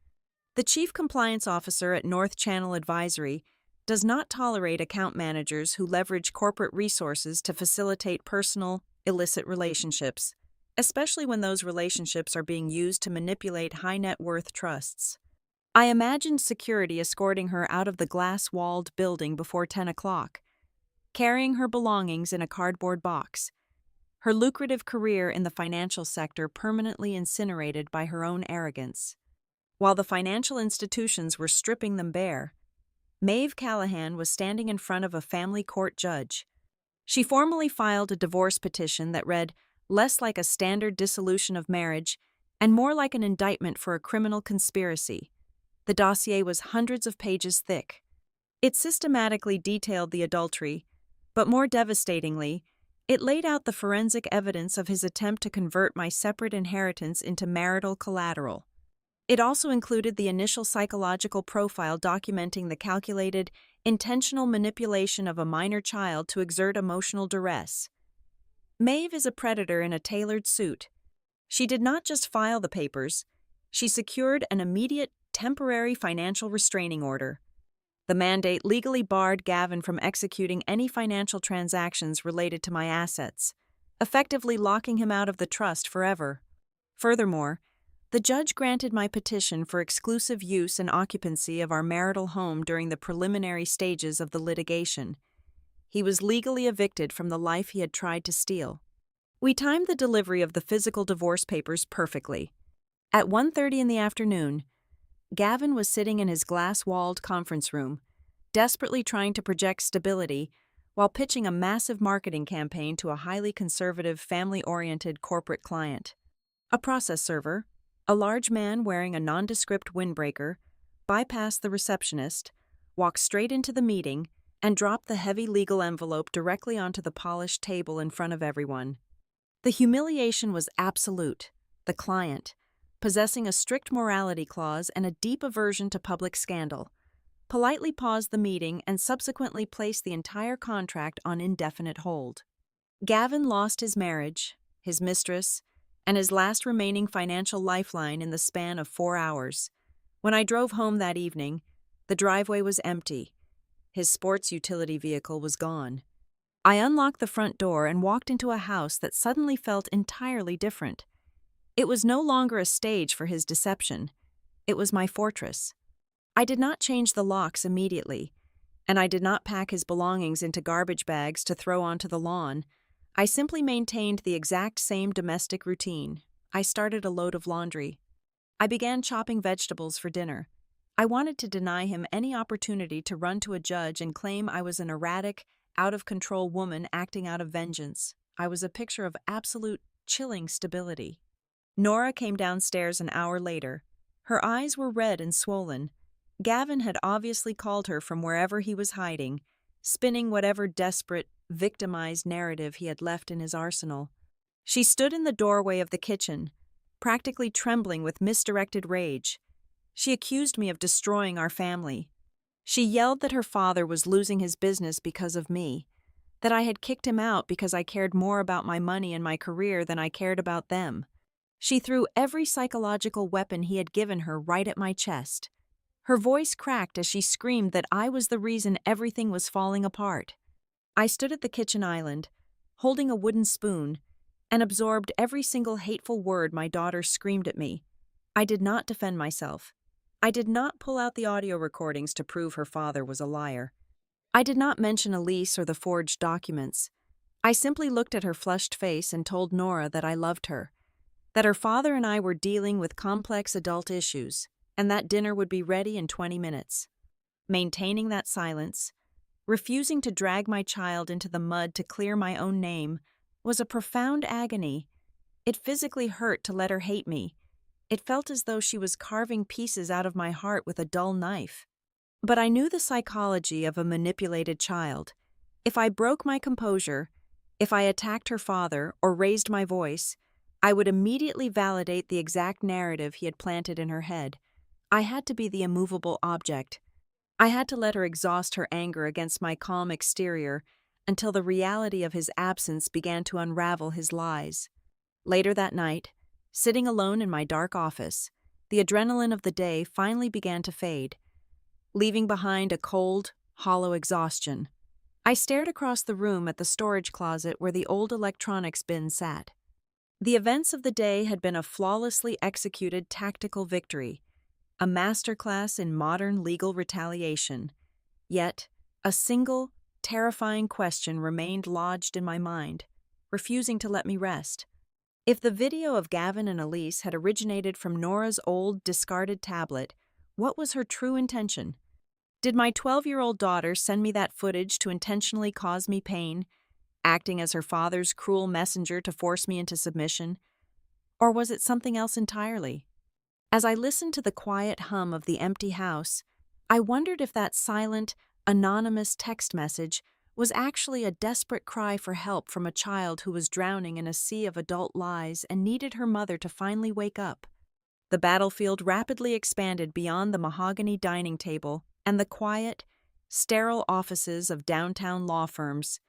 The chief compliance officer at North Channel Advisory does not tolerate account managers who leverage corporate resources to facilitate personal, illicit relationships, especially when those relationships are being used to manipulate high-net-worth trusts. I imagined security escorting her out of the glass-walled building before 10 o'clock, carrying her belongings in a cardboard box, her lucrative career in the financial sector permanently incinerated by her own arrogance. While the financial institutions were stripping them bare, Maeve Callahan was standing in front of a family court judge. She formally filed a divorce petition that read less like a standard dissolution of marriage and more like an indictment for a criminal conspiracy. The dossier was hundreds of pages thick. It systematically detailed the adultery, but more devastatingly, it laid out the forensic evidence of his attempt to convert my separate inheritance into marital collateral. It also included the initial psychological profile documenting the calculated, intentional manipulation of a minor child to exert emotional duress. Maeve is a predator in a tailored suit. She did not just file the papers, she secured an immediate, temporary financial restraining order. The mandate legally barred Gavin from executing any financial transactions related to my assets, effectively locking him out of the trust forever. Furthermore, the judge granted my petition for exclusive use and occupancy of our marital home during the preliminary stages of the litigation. He was legally evicted from the life he had tried to steal. We timed the delivery of the physical divorce papers perfectly. At 1:30 in the afternoon, Gavin was sitting in his glass-walled conference room, desperately trying to project stability while pitching a massive marketing campaign to a highly conservative, family-oriented corporate client. A process server, a large man wearing a nondescript windbreaker, bypassed the receptionist, walked straight into the meeting, and dropped the heavy legal envelope directly onto the polished table in front of everyone. The humiliation was absolute. The client, possessing a strict morality clause and a deep aversion to public scandal, politely paused the meeting and subsequently placed the entire contract on indefinite hold. Gavin lost his marriage, his mistress, and his last remaining financial lifeline in the span of 4 hours. When I drove home that evening, the driveway was empty. His sports utility vehicle was gone. I unlocked the front door and walked into a house that suddenly felt entirely different. It was no longer a stage for his deception. It was my fortress. I did not change the locks immediately, and I did not pack his belongings into garbage bags to throw onto the lawn. I simply maintained the exact same domestic routine. I started a load of laundry. I began chopping vegetables for dinner. I wanted to deny him any opportunity to run to a judge and claim I was an erratic, out-of-control woman acting out of vengeance. I was a picture of absolute, chilling stability. Nora came downstairs an hour later. Her eyes were red and swollen. Gavin had obviously called her from wherever he was hiding, spinning whatever desperate, victimized narrative he had left in his arsenal. She stood in the doorway of the kitchen, practically trembling with misdirected rage. She accused me of destroying our family. She yelled that her father was losing his business because of me, that I had kicked him out because I cared more about my money and my career than I cared about them. She threw every psychological weapon he had given her right at my chest. Her voice cracked as she screamed that I was the reason everything was falling apart. I stood at the kitchen island, holding a wooden spoon, and absorbed every single hateful word my daughter screamed at me. I did not defend myself. I did not pull out the audio recordings to prove her father was a liar. I did not mention Elise or the forged documents. I simply looked at her flushed face and told Nora that I loved her, that her father and I were dealing with complex adult issues, and that dinner would be ready in 20 minutes. Maintaining that silence, refusing to drag my child into the mud to clear my own name, was a profound agony. It physically hurt to let her hate me. It felt as though she was carving pieces out of my heart with a dull knife. But I knew the psychology of a manipulated child. If I broke my composure, if I attacked her father or raised my voice, I would immediately validate the exact narrative he had planted in her head. I had to be the immovable object. I had to let her exhaust her anger against my calm exterior until the reality of his absence began to unravel his lies. Later that night, sitting alone in my dark office, the adrenaline of the day finally began to fade, leaving behind a cold, hollow exhaustion. I stared across the room at the storage closet where the old electronics bin sat. The events of the day had been a flawlessly executed tactical victory, a masterclass in modern legal retaliation. Yet, a single, terrifying question remained lodged in my mind, refusing to let me rest. If the video of Gavin and Elise had originated from Nora's old, discarded tablet, what was her true intention? Did my 12-year-old daughter send me that footage to intentionally cause me pain, acting as her father's cruel messenger to force me into submission? Or was it something else entirely? As I listened to the quiet hum of the empty house, I wondered if that silent, anonymous text message was actually a desperate cry for help from a child who was drowning in a sea of adult lies and needed her mother to finally wake up. The battlefield rapidly expanded beyond the mahogany dining table and the quiet, sterile offices of downtown law firms.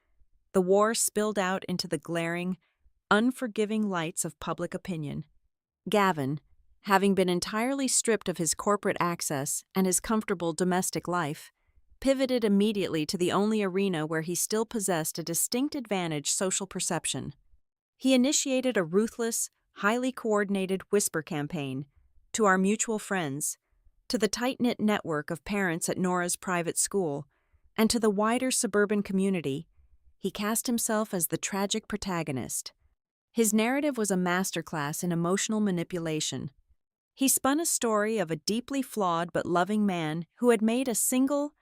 The war spilled out into the glaring, unforgiving lights of public opinion. Gavin, having been entirely stripped of his corporate access and his comfortable domestic life, pivoted immediately to the only arena where he still possessed a distinct advantage: social perception. He initiated a ruthless, highly coordinated whisper campaign to our mutual friends, to the tight-knit network of parents at Nora's private school, and to the wider suburban community. He cast himself as the tragic protagonist. His narrative was a masterclass in emotional manipulation. He spun a story of a deeply flawed but loving man who had made a single,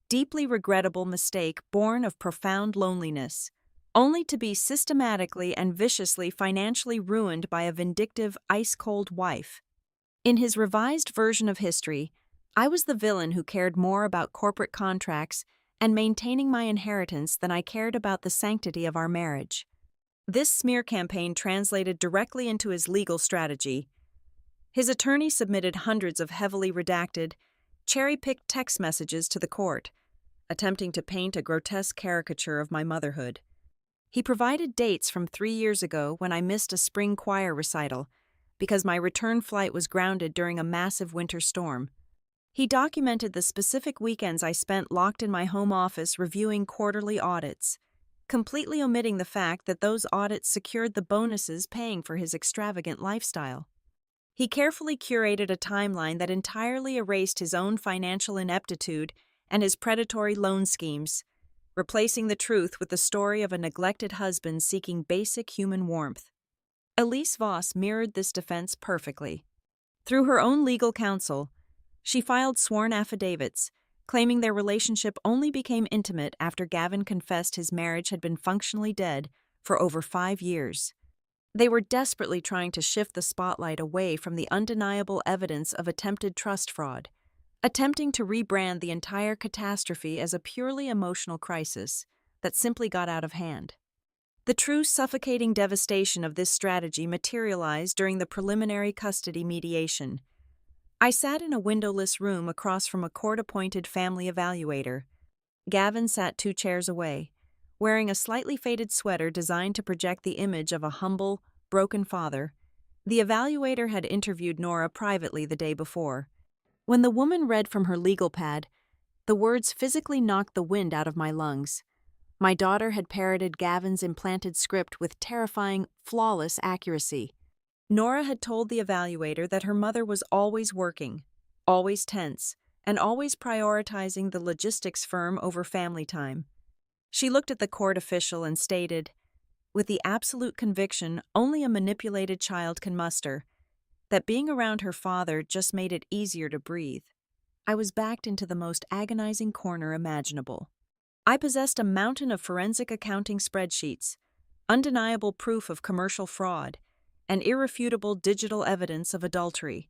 deeply regrettable mistake born of profound loneliness, only to be systematically and viciously financially ruined by a vindictive, ice-cold wife. In his revised version of history, I was the villain who cared more about corporate contracts and maintaining my inheritance than I cared about the sanctity of our marriage. This smear campaign translated directly into his legal strategy. His attorney submitted hundreds of heavily redacted, cherry-picked text messages to the court, attempting to paint a grotesque caricature of my motherhood. He provided dates from 3 years ago when I missed a spring choir recital because my return flight was grounded during a massive winter storm. He documented the specific weekends I spent locked in my home office reviewing quarterly audits, completely omitting the fact that those audits secured the bonuses paying for his extravagant lifestyle. He carefully curated a timeline that entirely erased his own financial ineptitude and his predatory loan schemes, replacing the truth with the story of a neglected husband seeking basic human warmth. Elise Voss mirrored this defense perfectly. Through her own legal counsel, she filed sworn affidavits, claiming their relationship only became intimate after Gavin confessed his marriage had been functionally dead for over 5 years. They were desperately trying to shift the spotlight away from the undeniable evidence of attempted trust fraud, attempting to rebrand the entire catastrophe as a purely emotional crisis that simply got out of hand. The true suffocating devastation of this strategy materialized during the preliminary custody mediation. I sat in a windowless room across from a court-appointed family evaluator. Gavin sat 2 chairs away, wearing a slightly faded sweater designed to project the image of a humble, broken father. The evaluator had interviewed Nora privately the day before. When the woman read from her legal pad, the words physically knocked the wind out of my lungs. My daughter had parroted Gavin's implanted script with terrifying, flawless accuracy. Nora had told the evaluator that her mother was always working, always tense, and always prioritizing the logistics firm over family time. She looked at the court official and stated, with the absolute conviction only a manipulated child can muster, that being around her father just made it easier to breathe. I was backed into the most agonizing corner imaginable. I possessed a mountain of forensic accounting spreadsheets, undeniable proof of commercial fraud, and irrefutable digital evidence of adultery.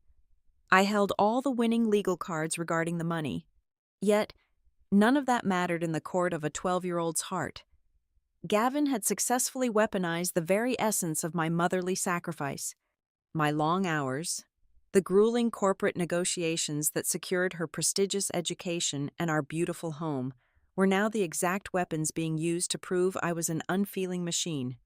I held all the winning legal cards regarding the money. Yet, none of that mattered in the court of a 12-year-old's heart. Gavin had successfully weaponized the very essence of my motherly sacrifice. My long hours, the grueling corporate negotiations that secured her prestigious education and our beautiful home, were now the exact weapons being used to prove I was an unfeeling machine.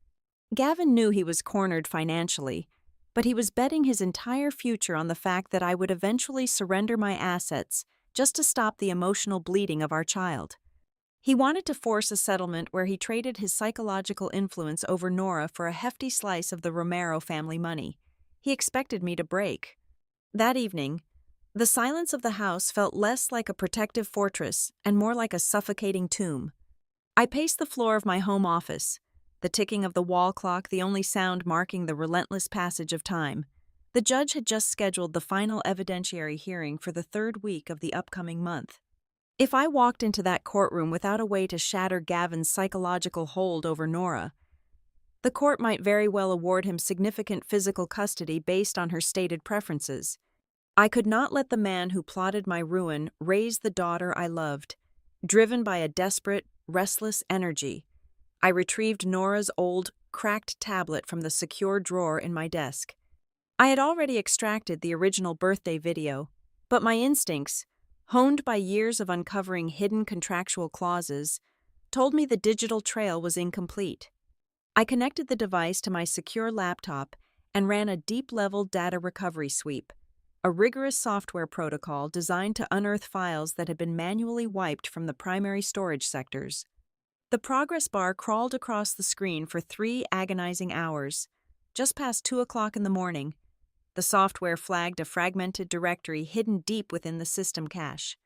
Gavin knew he was cornered financially, but he was betting his entire future on the fact that I would eventually surrender my assets just to stop the emotional bleeding of our child. He wanted to force a settlement where he traded his psychological influence over Nora for a hefty slice of the Romero family money. He expected me to break. That evening, the silence of the house felt less like a protective fortress and more like a suffocating tomb. I paced the floor of my home office, the ticking of the wall clock the only sound marking the relentless passage of time. The judge had just scheduled the final evidentiary hearing for the third week of the upcoming month. If I walked into that courtroom without a way to shatter Gavin's psychological hold over Nora, the court might very well award him significant physical custody based on her stated preferences. I could not let the man who plotted my ruin raise the daughter I loved. Driven by a desperate, restless energy, I retrieved Nora's old, cracked tablet from the secure drawer in my desk. I had already extracted the original birthday video, but my instincts, honed by years of uncovering hidden contractual clauses, told me the digital trail was incomplete. I connected the device to my secure laptop and ran a deep-level data recovery sweep, a rigorous software protocol designed to unearth files that had been manually wiped from the primary storage sectors. The progress bar crawled across the screen for 3 agonizing hours. Just past 2 o'clock in the morning, the software flagged a fragmented directory hidden deep within the system cache.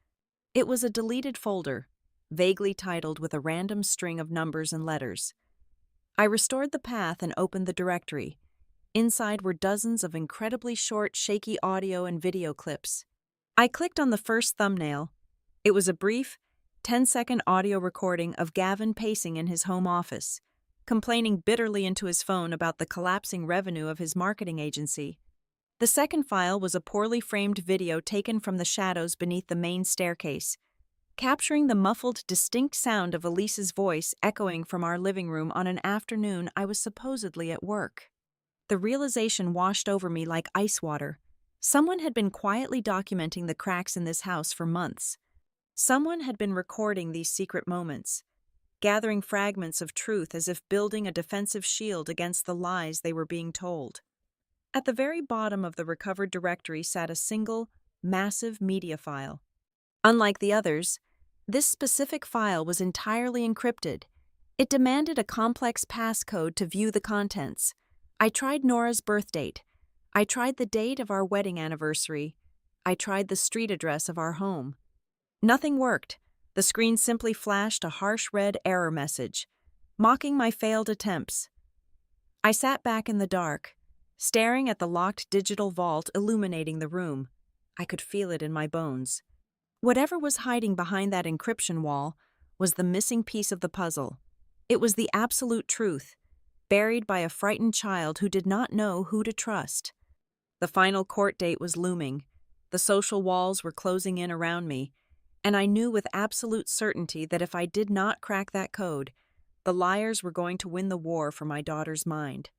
It was a deleted folder, vaguely titled with a random string of numbers and letters. I restored the path and opened the directory. Inside were dozens of incredibly short, shaky audio and video clips. I clicked on the first thumbnail. It was a brief, 10-second audio recording of Gavin pacing in his home office, complaining bitterly into his phone about the collapsing revenue of his marketing agency. The second file was a poorly framed video taken from the shadows beneath the main staircase, capturing the muffled, distinct sound of Elise's voice echoing from our living room on an afternoon I was supposedly at work. The realization washed over me like ice water. Someone had been quietly documenting the cracks in this house for months. Someone had been recording these secret moments, gathering fragments of truth as if building a defensive shield against the lies they were being told. At the very bottom of the recovered directory sat a single, massive media file. Unlike the others, this specific file was entirely encrypted. It demanded a complex passcode to view the contents. I tried Nora's birth date. I tried the date of our wedding anniversary. I tried the street address of our home. Nothing worked. The screen simply flashed a harsh red error message, mocking my failed attempts. I sat back in the dark, staring at the locked digital vault illuminating the room. I could feel it in my bones. Whatever was hiding behind that encryption wall was the missing piece of the puzzle. It was the absolute truth, buried by a frightened child who did not know who to trust. The final court date was looming. The social walls were closing in around me, and I knew with absolute certainty that if I did not crack that code, the liars were going to win the war for my daughter's mind.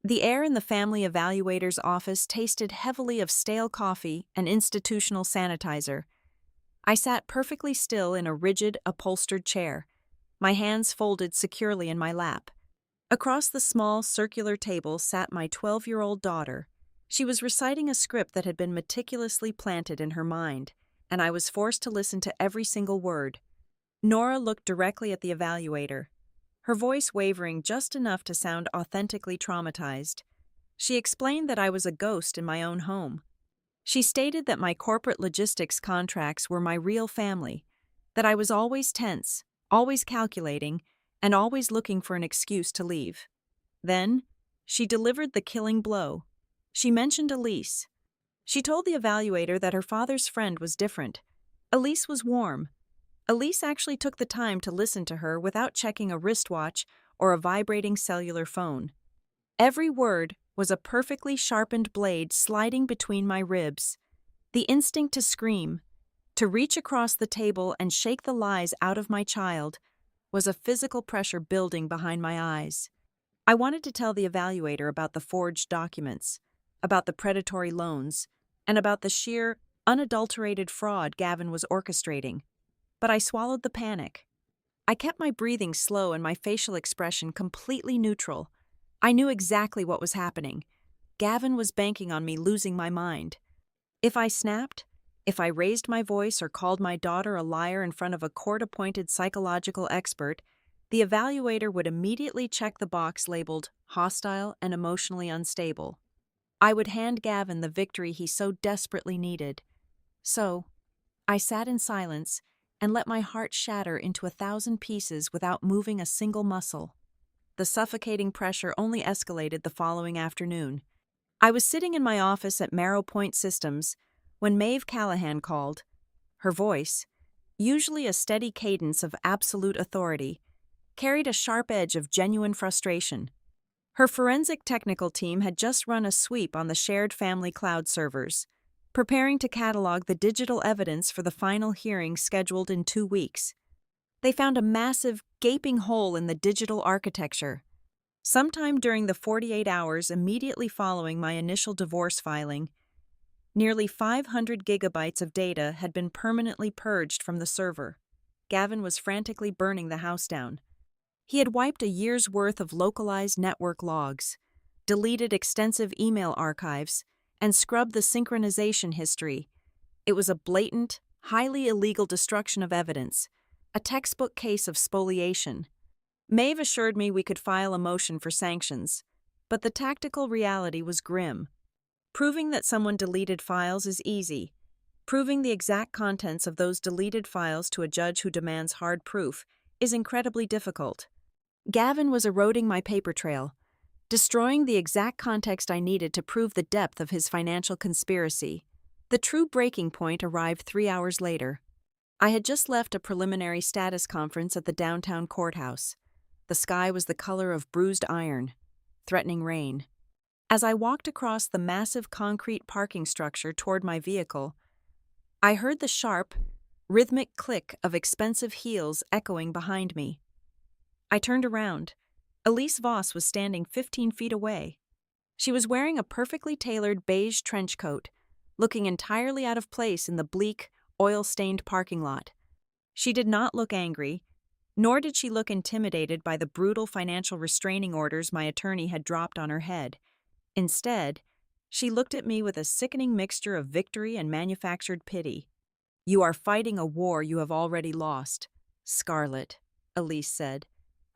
The air in the family evaluator's office tasted heavily of stale coffee and institutional sanitizer. I sat perfectly still in a rigid, upholstered chair, my hands folded securely in my lap. Across the small, circular table sat my 12-year-old daughter. She was reciting a script that had been meticulously planted in her mind, and I was forced to listen to every single word. Nora looked directly at the evaluator, her voice wavering just enough to sound authentically traumatized. She explained that I was a ghost in my own home. She stated that my corporate logistics contracts were my real family, that I was always tense, always calculating, and always looking for an excuse to leave. Then, she delivered the killing blow. She mentioned Elise. She told the evaluator that her father's friend was different. Elise was warm. Elise actually took the time to listen to her without checking a wristwatch or a vibrating cellular phone. Every word was a perfectly sharpened blade sliding between my ribs. The instinct to scream, to reach across the table and shake the lies out of my child, was a physical pressure building behind my eyes. I wanted to tell the evaluator about the forged documents, about the predatory loans, and about the sheer, unadulterated fraud Gavin was orchestrating. But I swallowed the panic. I kept my breathing slow and my facial expression completely neutral. I knew exactly what was happening. Gavin was banking on me losing my mind. If I snapped, if I raised my voice or called my daughter a liar in front of a court-appointed psychological expert, the evaluator would immediately check the box labeled hostile and emotionally unstable. I would hand Gavin the victory he so desperately needed. So, I sat in silence and let my heart shatter into 1,000 pieces without moving a single muscle. The suffocating pressure only escalated the following afternoon. I was sitting in my office at Marrow Point Systems when Maeve Callahan called. Her voice, usually a steady cadence of absolute authority, carried a sharp edge of genuine frustration. Her forensic technical team had just run a sweep on the shared family cloud servers, preparing to catalog the digital evidence for the final hearing scheduled in 2 weeks. They found a massive, gaping hole in the digital architecture. Sometime during the 48 hours immediately following my initial divorce filing, nearly 500 gigabytes of data had been permanently purged from the server. Gavin was frantically burning the house down. He had wiped a year's worth of localized network logs, deleted extensive email archives, and scrubbed the synchronization history. It was a blatant, highly illegal destruction of evidence, a textbook case of spoliation. Maeve assured me we could file a motion for sanctions, but the tactical reality was grim. Proving that someone deleted files is easy. Proving the exact contents of those deleted files to a judge who demands hard proof is incredibly difficult. Gavin was eroding my paper trail, destroying the exact context I needed to prove the depth of his financial conspiracy. The true breaking point arrived 3 hours later. I had just left a preliminary status conference at the downtown courthouse. The sky was the color of bruised iron, threatening rain. As I walked across the massive concrete parking structure toward my vehicle, I heard the sharp, rhythmic click of expensive heels echoing behind me. I turned around. Elise Voss was standing 15 feet away. She was wearing a perfectly tailored beige trench coat, looking entirely out of place in the bleak, oil-stained parking lot. She did not look angry, nor did she look intimidated by the brutal financial restraining orders my attorney had dropped on her head. Instead, she looked at me with a sickening mixture of victory and manufactured pity. "You are fighting a war you have already lost, Scarlett," Elise said,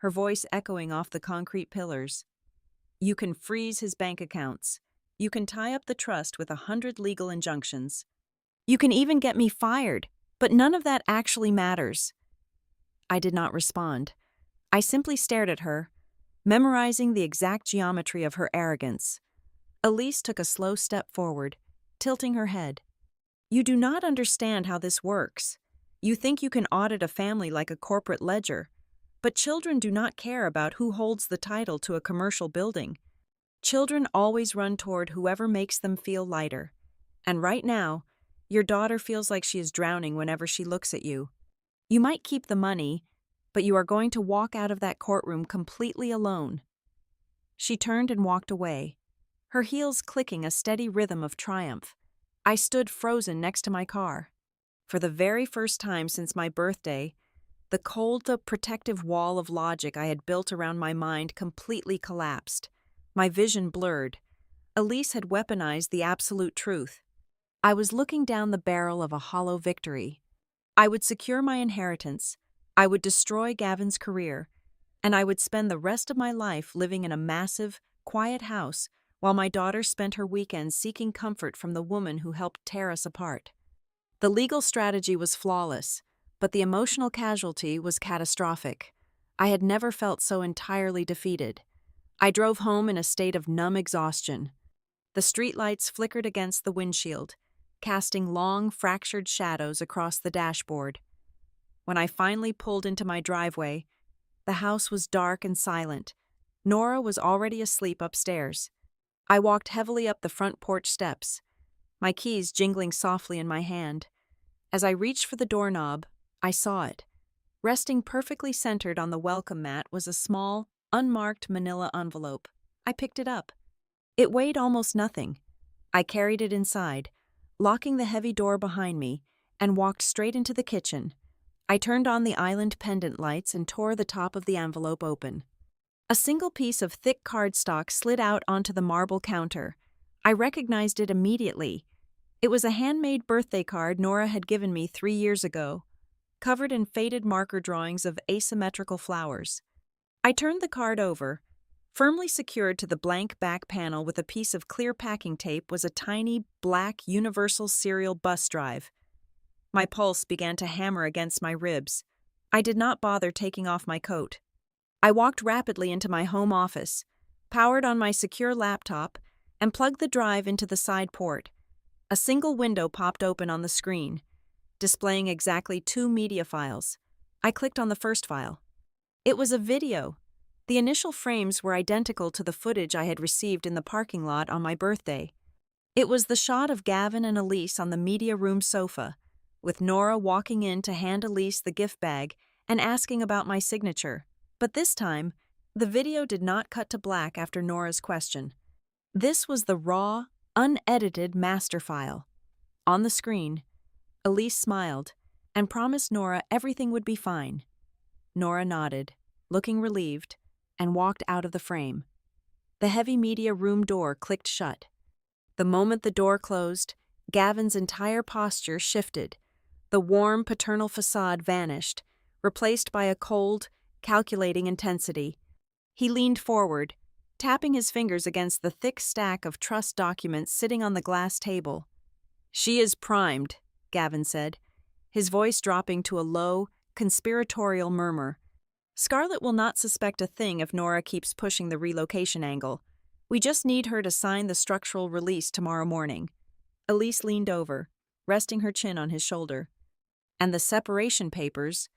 her voice echoing off the concrete pillars. "You can freeze his bank accounts. You can tie up the trust with 100 legal injunctions. You can even get me fired, but none of that actually matters." I did not respond. I simply stared at her, memorizing the exact geometry of her arrogance. Elise took a slow step forward, tilting her head. "You do not understand how this works. You think you can audit a family like a corporate ledger, but children do not care about who holds the title to a commercial building. Children always run toward whoever makes them feel lighter. And right now, your daughter feels like she is drowning whenever she looks at you. You might keep the money, but you are going to walk out of that courtroom completely alone." She turned and walked away, her heels clicking a steady rhythm of triumph. I stood frozen next to my car. For the very first time since my birthday, the cold, protective wall of logic I had built around my mind completely collapsed. My vision blurred. Elise had weaponized the absolute truth. I was looking down the barrel of a hollow victory. I would secure my inheritance, I would destroy Gavin's career, and I would spend the rest of my life living in a massive, quiet house while my daughter spent her weekends seeking comfort from the woman who helped tear us apart. The legal strategy was flawless, but the emotional casualty was catastrophic. I had never felt so entirely defeated. I drove home in a state of numb exhaustion. The streetlights flickered against the windshield, casting long, fractured shadows across the dashboard. When I finally pulled into my driveway, the house was dark and silent. Nora was already asleep upstairs. I walked heavily up the front porch steps, my keys jingling softly in my hand. As I reached for the doorknob, I saw it. Resting perfectly centered on the welcome mat was a small, unmarked manila envelope. I picked it up. It weighed almost nothing. I carried it inside, locking the heavy door behind me, and walked straight into the kitchen. I turned on the island pendant lights and tore the top of the envelope open. A single piece of thick cardstock slid out onto the marble counter. I recognized it immediately. It was a handmade birthday card Nora had given me 3 years ago, covered in faded marker drawings of asymmetrical flowers. I turned the card over. Firmly secured to the blank back panel with a piece of clear packing tape was a tiny, black Universal Serial bus drive. My pulse began to hammer against my ribs. I did not bother taking off my coat. I walked rapidly into my home office, powered on my secure laptop, and plugged the drive into the side port. A single window popped open on the screen, displaying exactly 2 media files. I clicked on the first file. It was a video. The initial frames were identical to the footage I had received in the parking lot on my birthday. It was the shot of Gavin and Elise on the media room sofa, with Nora walking in to hand Elise the gift bag and asking about my signature. But this time, the video did not cut to black after Nora's question. This was the raw, unedited master file. On the screen, Elise smiled and promised Nora everything would be fine. Nora nodded, looking relieved, and walked out of the frame. The heavy media room door clicked shut. The moment the door closed, Gavin's entire posture shifted. The warm paternal facade vanished, replaced by a cold, calculating intensity. He leaned forward, tapping his fingers against the thick stack of trust documents sitting on the glass table. "She is primed," Gavin said, his voice dropping to a low, conspiratorial murmur. "Scarlett will not suspect a thing if Nora keeps pushing the relocation angle. We just need her to sign the structural release tomorrow morning." Elise leaned over, resting her chin on his shoulder. "And the separation papers?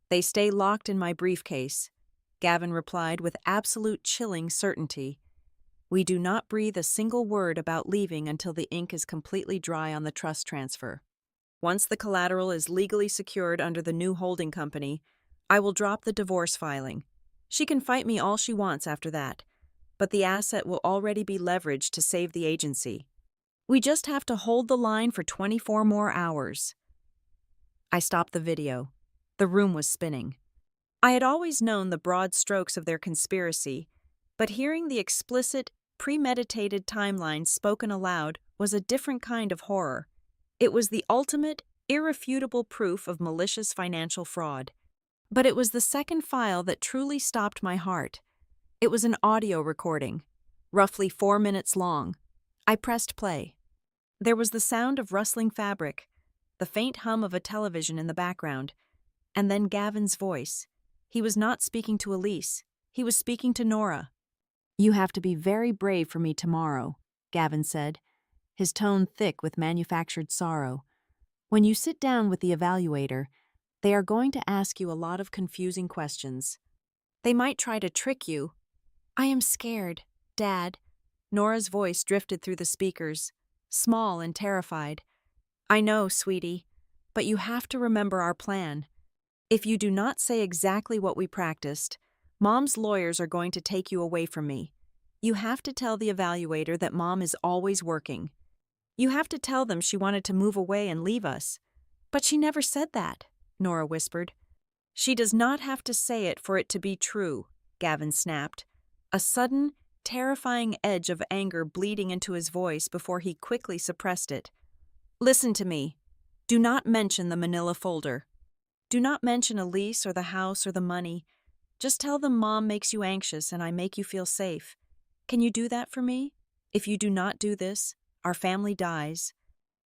They stay locked in my briefcase," Gavin replied with absolute chilling certainty. "We do not breathe a single word about leaving until the ink is completely dry on the trust transfer. Once the collateral is legally secured under the new holding company, I will drop the divorce filing. She can fight me all she wants after that, but the asset will already be leveraged to save the agency. We just have to hold the line for 24 more hours." I stopped the video. The room was spinning. I had always known the broad strokes of their conspiracy, but hearing the explicit, premeditated timeline spoken aloud was a different kind of horror. It was the ultimate, irrefutable proof of malicious financial fraud. But it was the second file that truly stopped my heart. It was an audio recording, roughly 4 minutes long. I pressed play. There was the sound of rustling fabric, the faint hum of a television in the background, and then Gavin's voice. He was not speaking to Elise. He was speaking to Nora. "You have to be very brave for me tomorrow," Gavin said, his tone thick with manufactured sorrow. "When you sit down with the evaluator, they are going to ask you a lot of confusing questions. They might try to trick you." "I am scared, Dad." Nora's voice drifted through the speakers, small and terrified. "I know, sweetie, but you have to remember our plan. If you do not say exactly what we practiced, Mom's lawyers are going to take you away from me. You have to tell the evaluator that Mom is always working. You have to tell them she wanted to move away and leave us." "But she never said that," Nora whispered. "She does not have to say it for it to be true," Gavin snapped, a sudden, terrifying edge of anger bleeding into his voice before he quickly suppressed it. "Listen to me. Do not mention the manila folder. Do not mention Elise or the house or the money. Just tell them Mom makes you anxious and I make you feel safe. Can you do that for me?" If you do not do this, our family dies.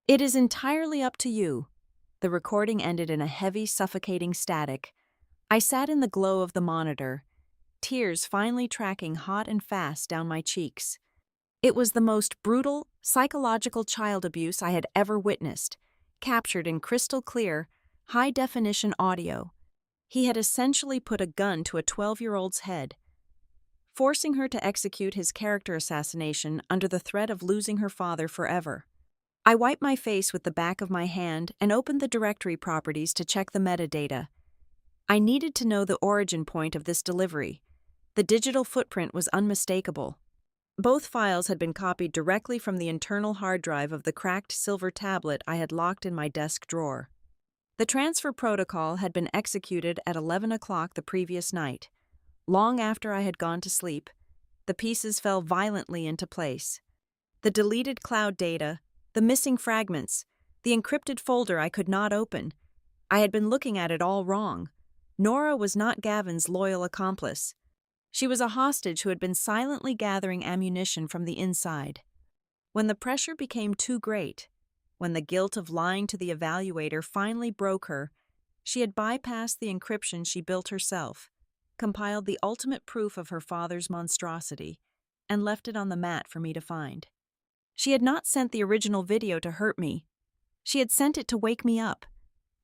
It is entirely up to you." The recording ended in a heavy, suffocating static. I sat in the glow of the monitor, tears finally tracking hot and fast down my cheeks. It was the most brutal, psychological child abuse I had ever witnessed, captured in crystal clear, high-definition audio. He had essentially put a gun to a 12-year-old's head, forcing her to execute his character assassination under the threat of losing her father forever. I wiped my face with the back of my hand and opened the directory properties to check the metadata. I needed to know the origin point of this delivery. The digital footprint was unmistakable. Both files had been copied directly from the internal hard drive of the cracked silver tablet I had locked in my desk drawer. The transfer protocol had been executed at 11 o'clock the previous night. Long after I had gone to sleep, the pieces fell violently into place. The deleted cloud data, the missing fragments, the encrypted folder I could not open. I had been looking at it all wrong. Nora was not Gavin's loyal accomplice. She was a hostage who had been silently gathering ammunition from the inside. When the pressure became too great, when the guilt of lying to the evaluator finally broke her, she had bypassed the encryption she built herself, compiled the ultimate proof of her father's monstrosity, and left it on the mat for me to find. She had not sent the original video to hurt me. She had sent it to wake me up.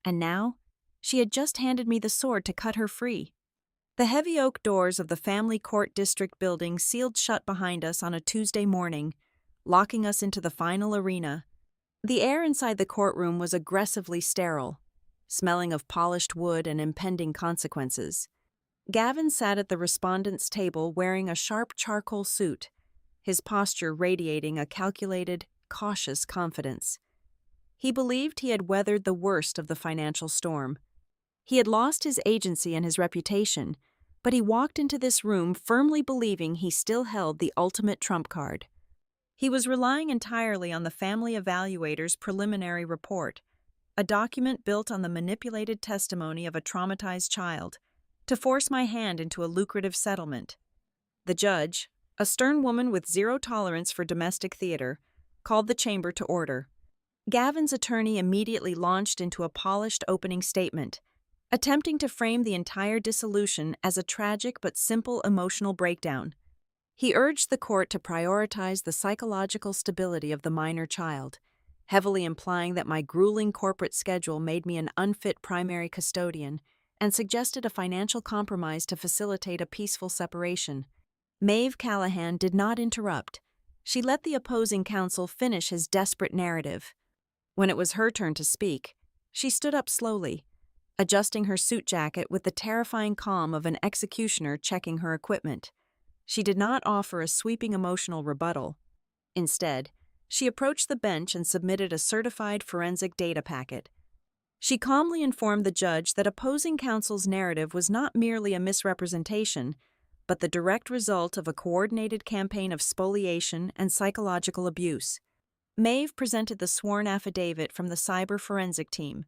And now, she had just handed me the sword to cut her free. The heavy oak doors of the family court district building sealed shut behind us on a Tuesday morning, locking us into the final arena. The air inside the courtroom was aggressively sterile, smelling of polished wood and impending consequences. Gavin sat at the respondent's table wearing a sharp charcoal suit, his posture radiating a calculated, cautious confidence. He believed he had weathered the worst of the financial storm. He had lost his agency and his reputation, but he walked into this room firmly believing he still held the ultimate trump card. He was relying entirely on the family evaluator's preliminary report, a document built on the manipulated testimony of a traumatized child, to force my hand into a lucrative settlement. The judge, a stern woman with zero tolerance for domestic theater, called the chamber to order. Gavin's attorney immediately launched into a polished opening statement, attempting to frame the entire dissolution as a tragic but simple emotional breakdown. He urged the court to prioritize the psychological stability of the minor child, heavily implying that my grueling corporate schedule made me an unfit primary custodian, and suggested a financial compromise to facilitate a peaceful separation. Maeve Callahan did not interrupt. She let the opposing counsel finish his desperate narrative. When it was her turn to speak, she stood up slowly, adjusting her suit jacket with the terrifying calm of an executioner checking her equipment. She did not offer a sweeping emotional rebuttal. Instead, she approached the bench and submitted a certified forensic data packet. She calmly informed the judge that opposing counsel's narrative was not merely a misrepresentation, but the direct result of a coordinated campaign of spoliation and psychological abuse. Maeve presented the sworn affidavit from the cyber forensic team,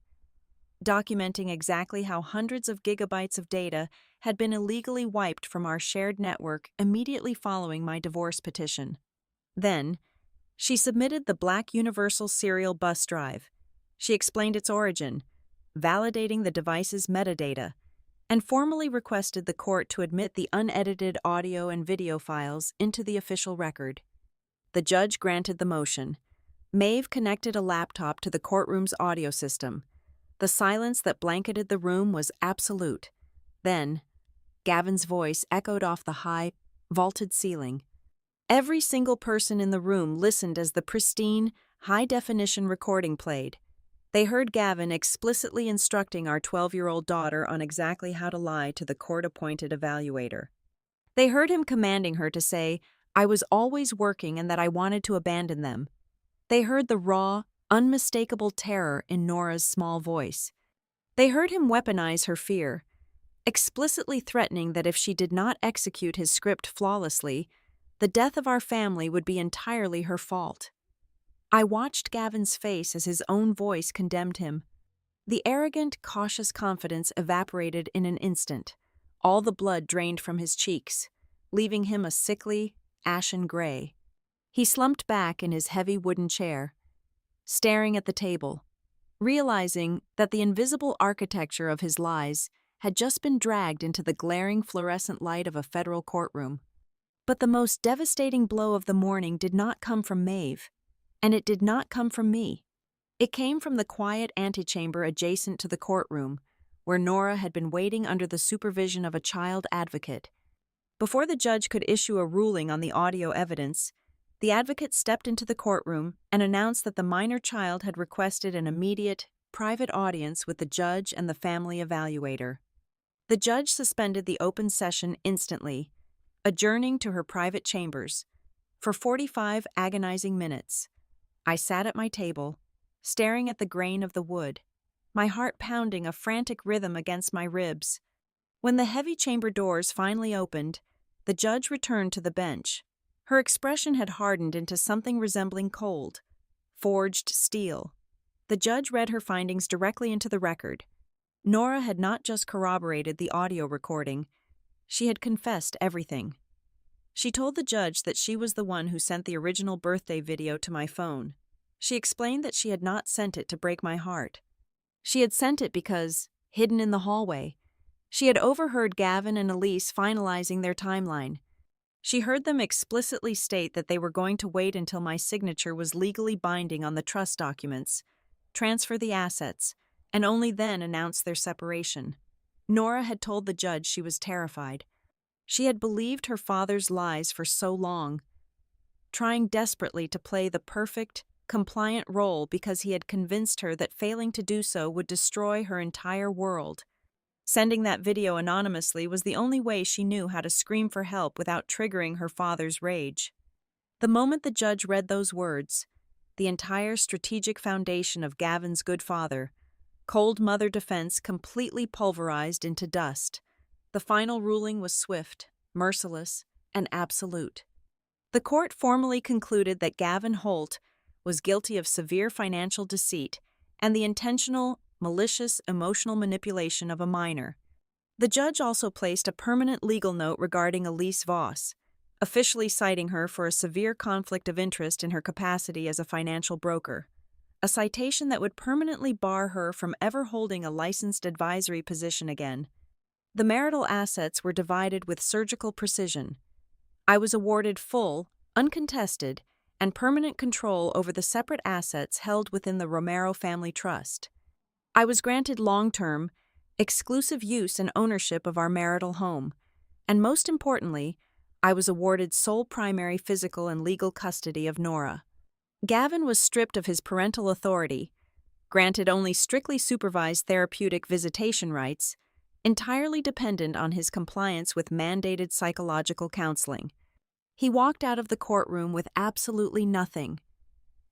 documenting exactly how hundreds of gigabytes of data had been illegally wiped from our shared network immediately following my divorce petition. Then, she submitted the Black Universal Serial Bus Drive. She explained its origin, validating the device's metadata, and formally requested the court to admit the unedited audio and video files into the official record. The judge granted the motion. Maeve connected a laptop to the courtroom's audio system. The silence that blanketed the room was absolute. Then, Gavin's voice echoed off the high, vaulted ceiling. Every single person in the room listened as the pristine, high-definition recording played. They heard Gavin explicitly instructing our 12-year-old daughter on exactly how to lie to the court-appointed evaluator. They heard him commanding her to say, "I was always working and that I wanted to abandon them." They heard the raw, unmistakable terror in Nora's small voice. They heard him weaponize her fear, explicitly threatening that if she did not execute his script flawlessly, the death of our family would be entirely her fault. I watched Gavin's face as his own voice condemned him. The arrogant, cautious confidence evaporated in an instant. All the blood drained from his cheeks, leaving him a sickly, ashen gray. He slumped back in his heavy wooden chair, staring at the table, realizing that the invisible architecture of his lies had just been dragged into the glaring fluorescent light of a federal courtroom. But the most devastating blow of the morning did not come from Maeve, and it did not come from me. It came from the quiet antechamber adjacent to the courtroom, where Nora had been waiting under the supervision of a child advocate. Before the judge could issue a ruling on the audio evidence, the advocate stepped into the courtroom and announced that the minor child had requested an immediate, private audience with the judge and the family evaluator. The judge suspended the open session instantly, adjourning to her private chambers. For 45 agonizing minutes, I sat at my table, staring at the grain of the wood, my heart pounding a frantic rhythm against my ribs. When the heavy chamber doors finally opened, the judge returned to the bench. Her expression had hardened into something resembling cold, forged steel. The judge read her findings directly into the record. Nora had not just corroborated the audio recording, she had confessed everything. She told the judge that she was the one who sent the original birthday video to my phone. She explained that she had not sent it to break my heart. She had sent it because, hidden in the hallway, she had overheard Gavin and Elise finalizing their timeline. She heard them explicitly state that they were going to wait until my signature was legally binding on the trust documents, transfer the assets, and only then announce their separation. Nora had told the judge she was terrified. She had believed her father's lies for so long, trying desperately to play the perfect, compliant role because he had convinced her that failing to do so would destroy her entire world. Sending that video anonymously was the only way she knew how to scream for help without triggering her father's rage. The moment the judge read those words, the entire strategic foundation of Gavin's good father, cold mother defense completely pulverized into dust. The final ruling was swift, merciless, and absolute. The court formally concluded that Gavin Holt was guilty of severe financial deceit and the intentional, malicious, emotional manipulation of a minor. The judge also placed a permanent legal note regarding Elise Voss, officially citing her for a severe conflict of interest in her capacity as a financial broker, a citation that would permanently bar her from ever holding a licensed advisory position again. The marital assets were divided with surgical precision. I was awarded full, uncontested, and permanent control over the separate assets held within the Romero family trust. I was granted long-term, exclusive use and ownership of our marital home, and most importantly, I was awarded sole primary physical and legal custody of Nora. Gavin was stripped of his parental authority, granted only strictly supervised therapeutic visitation rights, entirely dependent on his compliance with mandated psychological counseling. He walked out of the courtroom with absolutely nothing.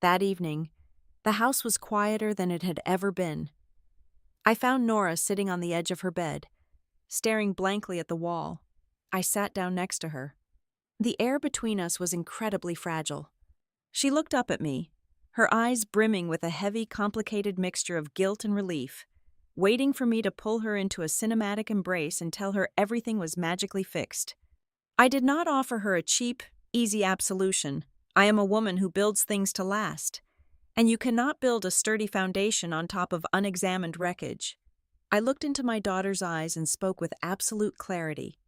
That evening, the house was quieter than it had ever been. I found Nora sitting on the edge of her bed, staring blankly at the wall. I sat down next to her. The air between us was incredibly fragile. She looked up at me, her eyes brimming with a heavy, complicated mixture of guilt and relief, waiting for me to pull her into a cinematic embrace and tell her everything was magically fixed. I did not offer her a cheap, easy absolution. I am a woman who builds things to last, and you cannot build a sturdy foundation on top of unexamined wreckage. I looked into my daughter's eyes and spoke with absolute clarity.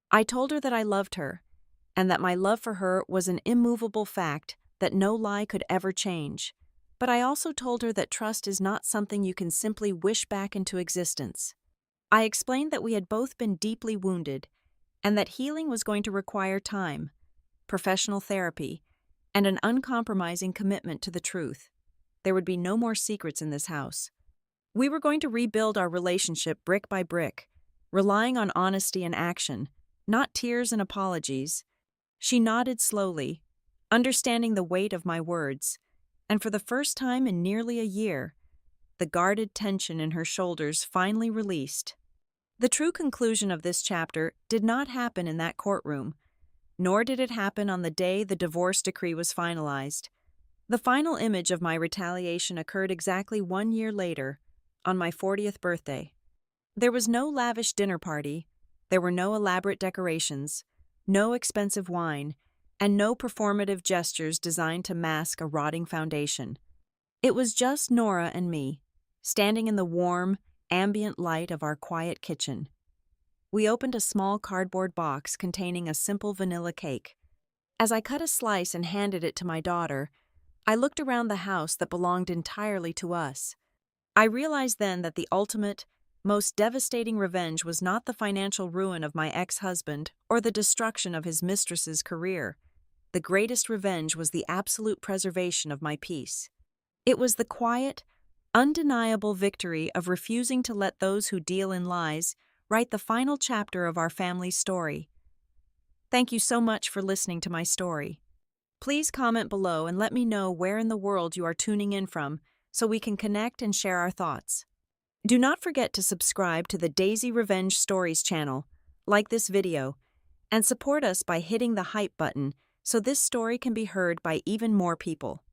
I told her that I loved her, and that my love for her was an immovable fact that no lie could ever change. But I also told her that trust is not something you can simply wish back into existence. I explained that we had both been deeply wounded, and that healing was going to require time, professional therapy, and an uncompromising commitment to the truth. There would be no more secrets in this house. We were going to rebuild our relationship brick by brick, relying on honesty and action, not tears and apologies. She nodded slowly, understanding the weight of my words, and for the first time in nearly a year, the guarded tension in her shoulders finally released. The true conclusion of this chapter did not happen in that courtroom, nor did it happen on the day the divorce decree was finalized. The final image of my retaliation occurred exactly 1 year later, on my 40th birthday. There was no lavish dinner party, there were no elaborate decorations, no expensive wine, and no performative gestures designed to mask a rotting foundation. It was just Nora and me, standing in the warm, ambient light of our quiet kitchen. We opened a small cardboard box containing a simple vanilla cake. As I cut a slice and handed it to my daughter, I looked around the house that belonged entirely to us. I realized then that the ultimate, most devastating revenge was not the financial ruin of my ex-husband or the destruction of his mistress's career. The greatest revenge was the absolute preservation of my peace. It was the quiet, undeniable victory of refusing to let those who deal in lies write the final chapter of our family's story. Thank you so much for listening to my story. Please comment below and let me know where in the world you are tuning in from so we can connect and share our thoughts. Do not forget to subscribe to the Daisy Revenge Stories channel, like this video, and support us by hitting the hype button so this story can be heard by even more people.